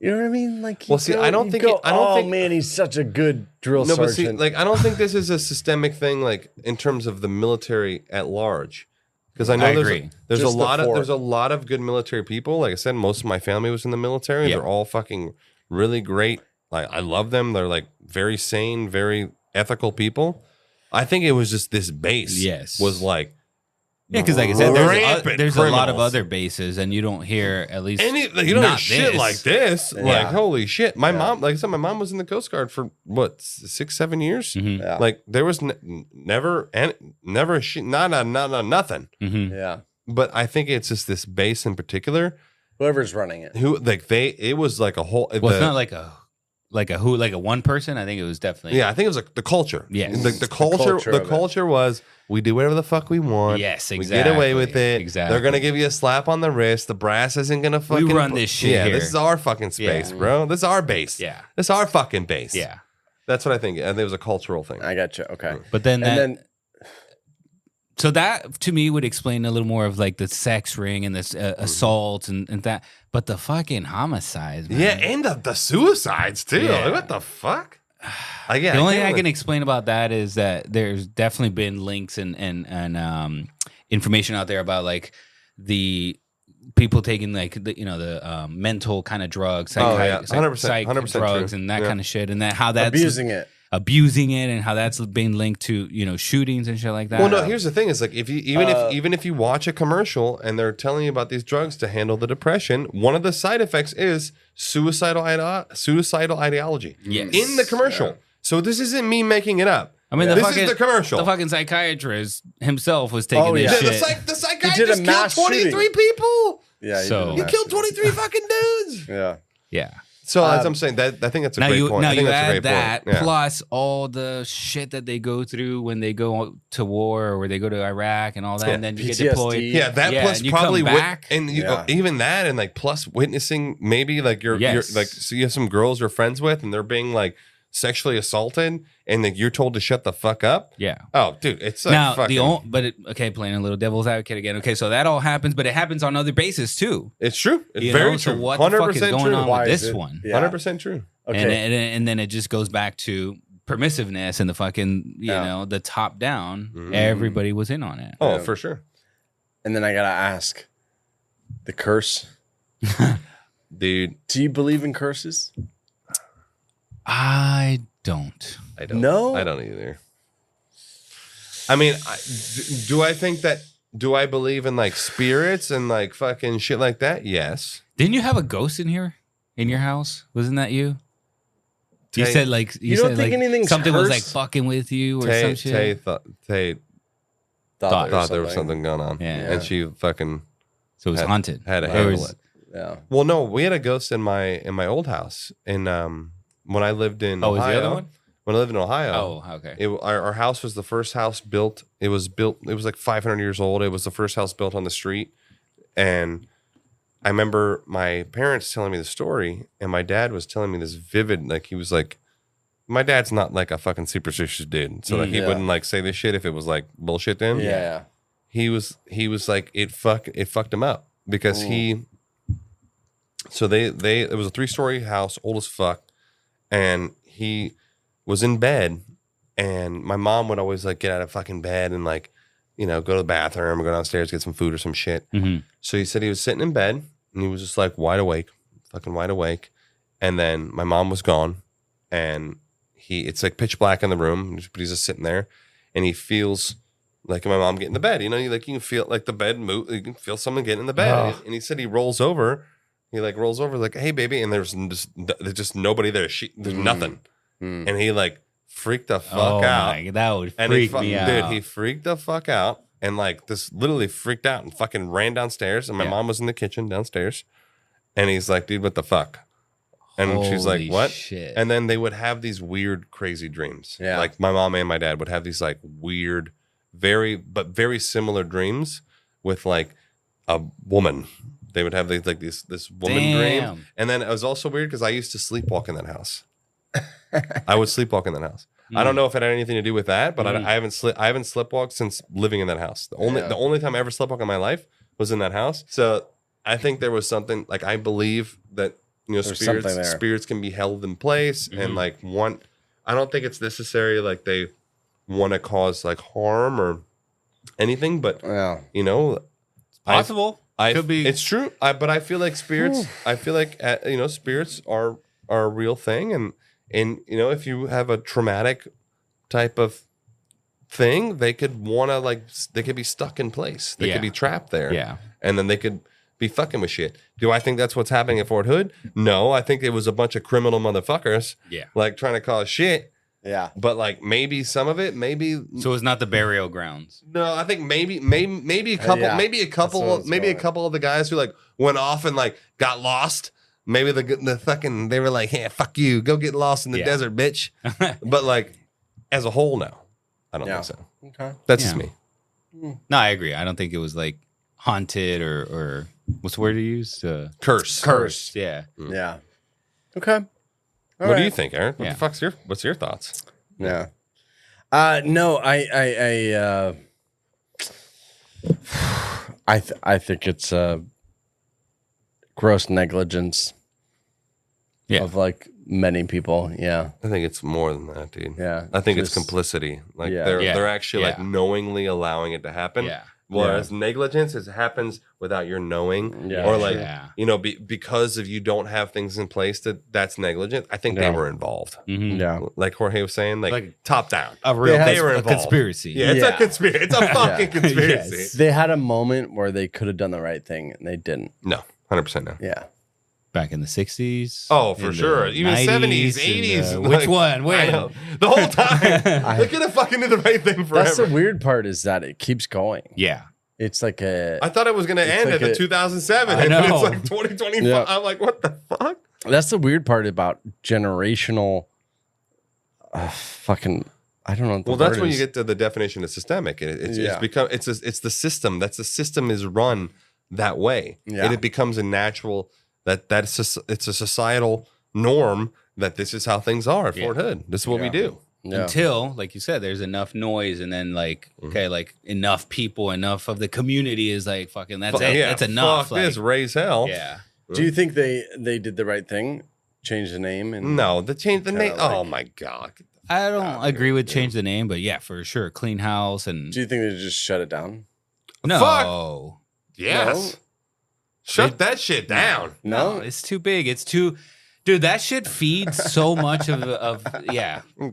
you know what I mean, like Well, see, I don't think it- I don't oh think- man, he's such a good drill No, but see, sergeant. like I don't think this is a systemic thing, like in terms of the military at large. Because I know I there's agree. there's Just a the lot of four. there's a lot of good military people. Like I said, most of my family was in the military. Yeah. They're all fucking really great. Like I love them. They're like very sane, very ethical people. I think it was just this base. Yes. Was like Yeah, because like I said, rampant there's a lot of criminals. other bases, and you don't hear at least Any, like, you don't hear not shit this. like this. Yeah. Like, holy shit. My mom, like I said, my mom was in the Coast Guard for what, 6-7 years? Mhm. Yeah. Like, there was never a shit, not nothing. Mhm. yeah, But I think it's just this base in particular whoever's running it. who, like, it was like a whole. Well, it's not like a one person. I think it was definitely. Yeah, I think it was like the culture. Yes. The culture. The of it. culture was we do whatever the fuck we want. Yes, We get away with exactly. it. Exactly. They're gonna give you a slap on the wrist. The brass isn't gonna fucking. run this shit Yeah, here. this is our fucking space, Yeah. bro. This is our base. Yeah. This is our fucking base. Yeah. That's what I think. I think it was a cultural thing. I got you. Okay, But then and that then So that to me would explain a little more of like the sex ring and this assault and that, but the fucking homicides, man. Yeah, and the suicides too. Yeah. Like, what the fuck? The only thing I can explain about that is that there's definitely been links and information out there about like the people taking like the mental kind of drugs, 100% drugs, true. and that kind of shit, and that how that's abusing it, and how that's been linked to shootings and shit like that. Well, no. Here's the thing: is like if you even if you watch a commercial and they're telling you about these drugs to handle the depression, one of the side effects is suicidal ideology. Yes. In the commercial. So this isn't me making it up. I mean, this is the commercial. The fucking psychiatrist himself was taking this shit. The psychiatrist killed 23 people. Yeah, he killed 23 fucking dudes. Yeah. So as I'm saying, I think that's a great point. I think that's a great that point. Yeah. plus all the shit that they go through when they go to war or where they go to Iraq and all that, and then you get deployed. Yeah, that plus and you probably come back. Even that, and like plus witnessing maybe like you're like, so you have some girls you're friends with and they're being like sexually assaulted and like you're told to shut the fuck up. Yeah. Oh, dude, it's like now fucking, playing a little devil's advocate again. Okay, so that all happens, but it happens on other bases too. It's true. It's very true. So what the fuck is going on with this one? 100% true. Okay. And then it just goes back to permissiveness and the fucking the top down. Everybody was in on it. Oh, for sure. And then I gotta ask, the curse, dude. Do you believe in curses? I don't. No, I don't either. I mean, do I think that? Do I believe in like spirits and like fucking shit like that? Yes. Didn't you have a ghost in here in your house? Wasn't that you? You said like you don't think anything's something cursed? was like fucking with you or some shit. Tay thought there was something going on. Yeah. And she fucking so it was haunted. Had to handle it. Yeah. Well, no, we had a ghost in my old house when I lived in Ohio. Was the other one? When I lived in Ohio. Oh, okay. Our house was the first house built. It was like 500 years old. It was the first house built on the street. And I remember my parents telling me the story, and my dad was telling me this vivid, like he was like, my dad's not like a fucking superstitious dude. So like he wouldn't like say this shit if it was like bullshit to him. Yeah. He was like, it fucked him up because it was a 3-story house, old as fuck. And he was in bed, and my mom would always like get out of fucking bed and like, go to the bathroom or go downstairs, get some food or some shit. Mm-hmm. So he said he was sitting in bed and he was just like wide awake. And then my mom was gone, and it's like pitch black in the room, but he's just sitting there, and he feels like my mom get in the bed. You can feel like the bed move. You can feel someone getting in the bed. And he said he rolls over. He like rolls over like, hey, baby. And there's just nobody there. There's nothing. And he like freaked the fuck out. That would freak me out. Dude, he freaked the fuck out and like this literally freaked out and fucking ran downstairs. And my mom was in the kitchen downstairs. And he's like, dude, what the fuck? And she's like, what? Shit. And then they would have these weird, crazy dreams. Yeah. Like my mom and my dad would have these like weird, very similar dreams with like a woman. They would have this woman dream. And then it was also weird because I used to sleepwalk in that house. I would sleepwalk in that house. I don't know if it had anything to do with that, but I haven't sleepwalked since living in that house. The only time I ever sleepwalked in my life was in that house. So I think there was something like I believe that spirits can be held in place and like I don't think it's necessary like they want to cause like harm or anything, but it's possible. Could be. It's true. But I feel like spirits. I feel like spirits are a real thing, and if you have a traumatic type of thing, they could they could be stuck in place. They could be trapped there. Yeah, and then they could be fucking with shit. Do I think that's what's happening at Fort Hood? No, I think it was a bunch of criminal motherfuckers. Yeah, like trying to cause shit. Yeah, but like maybe some of it, so it's not the burial grounds. No, I think maybe a couple, maybe a couple of the guys who like went off and like got lost. Maybe the fucking they were like, "Hey, fuck you, go get lost in the desert, bitch." But like as a whole, no, I don't think so. Okay, that's just me. No, I agree. I don't think it was like haunted or what's the word you use? Curse. Yeah. Yeah. Okay. What do you think, Aaron? What's your thoughts? Yeah. No, I I think it's gross negligence of like many people. Yeah, I think it's more than that, dude. Yeah, I think it's complicity. Like they're actually like knowingly allowing it to happen. Yeah. Whereas negligence happens without your knowing, or like because of you don't have things in place that's negligent. I think they were involved. Mm-hmm. Yeah, like Jorge was saying, like top down, a real they were involved. Conspiracy. Yeah, it's a conspiracy. It's a fucking conspiracy. Yes. They had a moment where they could have done the right thing and they didn't. No, 100% no. Yeah. Back in the 60s. Oh, for sure. Even 70s, 80s. Which one? When? I know. The whole time. They could have fucking did the right thing forever. That's the weird part is that it keeps going. Yeah. It's like a... I thought it was going to end like at the 2007. I And know. it's like 2025. Yeah. I'm like, what the fuck? That's the weird part about generational fucking... I don't know what the Well, that's word when is. you get to the definition of systemic. It's become it's the system. That's the system is run that way. Yeah. And it becomes a natural it's a societal norm that this is how things are at Fort Hood. This is what we do. Yeah. Until, like you said, there's enough noise, and then like, okay, like enough people, enough of the community is like, fucking, that's it. Yeah, That's enough. Fuck this, raise hell. Yeah. Do you think they did the right thing? Change the name? And No, change the name. like- Oh my God. I don't agree with change the name, but yeah, for sure. Clean house and Do you think they just shut it down? no. Fuck. Yes. Shut that shit down. No, it's too big. It's too, dude. That shit feeds so much of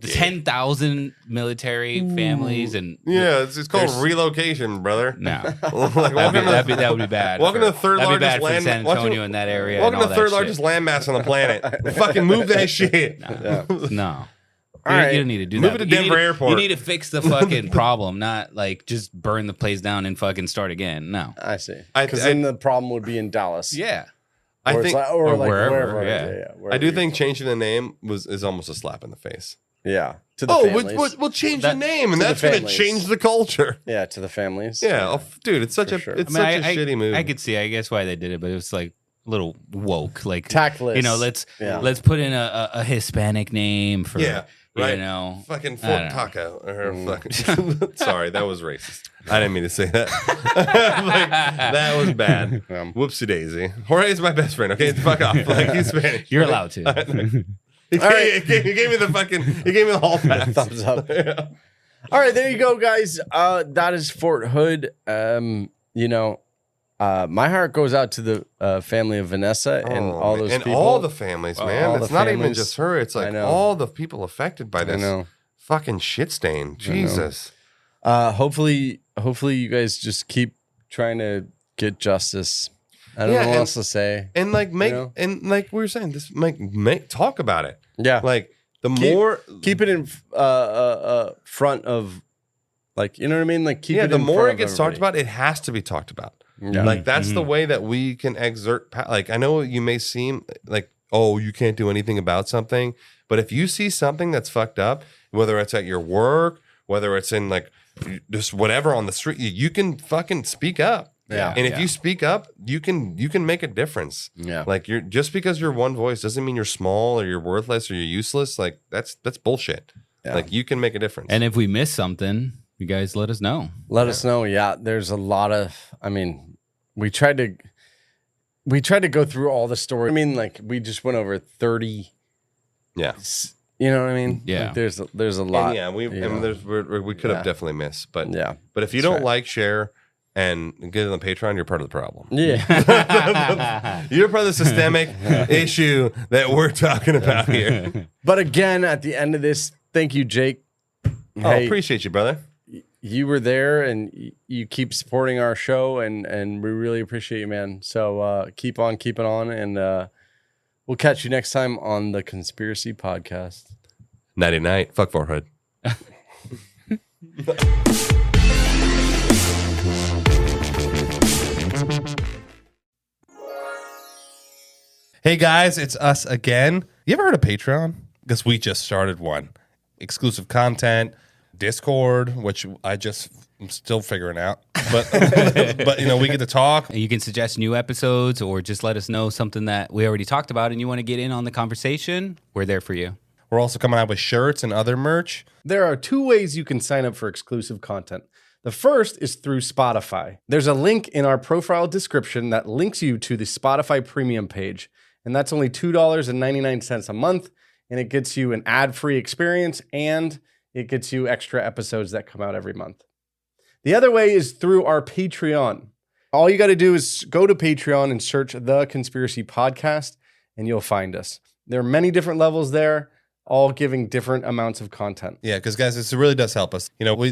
10,000 military families and Yeah, it's called there's- relocation, brother. no. Like, that would be bad. Welcome to the third that'd be largest bad for land. San Antonio in that area. Welcome and to the all third that largest shit. landmass on the planet. Fucking move that shit. No. All You right. don't need to do Move that. it to You Denver need Airport. You need to fix the fucking problem, not like just burn the place down and fucking start again. No. I see. I- Because I- then the problem would be in Dallas. Yeah. I Or, think. or like wherever, wherever. yeah. Wherever I do you- think changing the name is almost a slap in the face. Yeah. To the Oh, families. we'll change That- the name, and to the that's going to families. change the culture. Yeah, to the families. Yeah, dude, it's such For a sure. it's I mean, such a shitty move. I could see, I guess, why they did it, but it was like a little woke, like Tactless. You know, let's Yeah. put in a Hispanic name for right. You know, fucking I Fort don't know. Taco. Or fucking, sorry, that was racist. I didn't mean to say that. Like, that was bad. Whoopsie daisy. Jorge's my best friend. Okay, fuck off. Like he's Spanish. You're allowed to. He gave me the fucking. He gave me the hall pass. Thumbs up. Yeah. All right, there you go, guys. That is Fort Hood. You know, my heart goes out to the family of Vanessa and all those and people. all the families, man. All It's the not even families. just her. It's I like know. all the people affected by this know. fucking shit stain. Jesus. Hopefully you guys just keep trying to get justice. I don't know what else to say. And like make know? and like we were saying, this make talk about it. Yeah. Like the more Keep it in front of, like, you know what I mean? Like, keep it the in more front it of gets talked everybody. about, it has to be talked about. Yeah. Like that's the way that we can exert. Like I know you may seem like, oh, you can't do anything about something, but if you see something that's fucked up, whether it's at your work, whether it's in like just whatever on the street, you can fucking speak up. Yeah. And if you speak up, you can make a difference. Yeah. Like you're just because you're one voice doesn't mean you're small or you're worthless or you're useless. Like that's bullshit. Yeah. Like you can make a difference. And if we miss something, you guys let us know. Let us know. Yeah, there's a lot of. I mean, we tried to go through all the story. I mean, like we just went over 30. Yeah. You know what I mean? Yeah. Like, there's a lot. And yeah, we could have definitely missed, but Yeah. But if you That's don't right. like, share, and get it on Patreon, you're part of the problem. Yeah. You're part of the systemic issue that we're talking about here. But again, at the end of this, thank you, Jake. Oh, appreciate you, brother. You were there, and you keep supporting our show, and we really appreciate you, man. So keep on keeping on, and we'll catch you next time on the Conspiracy Podcast. Nighty night. Fuck Fort Hood. Hey guys, it's us again. You ever heard of Patreon? Because we just started one. Exclusive content, Discord, which I'm still figuring out. But but you know, we get to talk. You can suggest new episodes or just let us know something that we already talked about and you want to get in on the conversation. We're there for you. We're also coming out with shirts and other merch. There are 2 ways you can sign up for exclusive content. The first is through Spotify. There's a link in our profile description that links you to the Spotify premium page, and that's only $2.99 a month, and it gets you an ad-free experience, and it gets you extra episodes that come out every month. The other way is through our Patreon. All you got to do is go to Patreon and search The Conspiracy Podcast, and you'll find us. There are many different levels there, all giving different amounts of content. Yeah, because guys, this really does help us. You know, we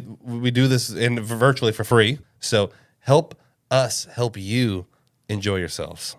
do this virtually for free, so help us help you enjoy yourselves.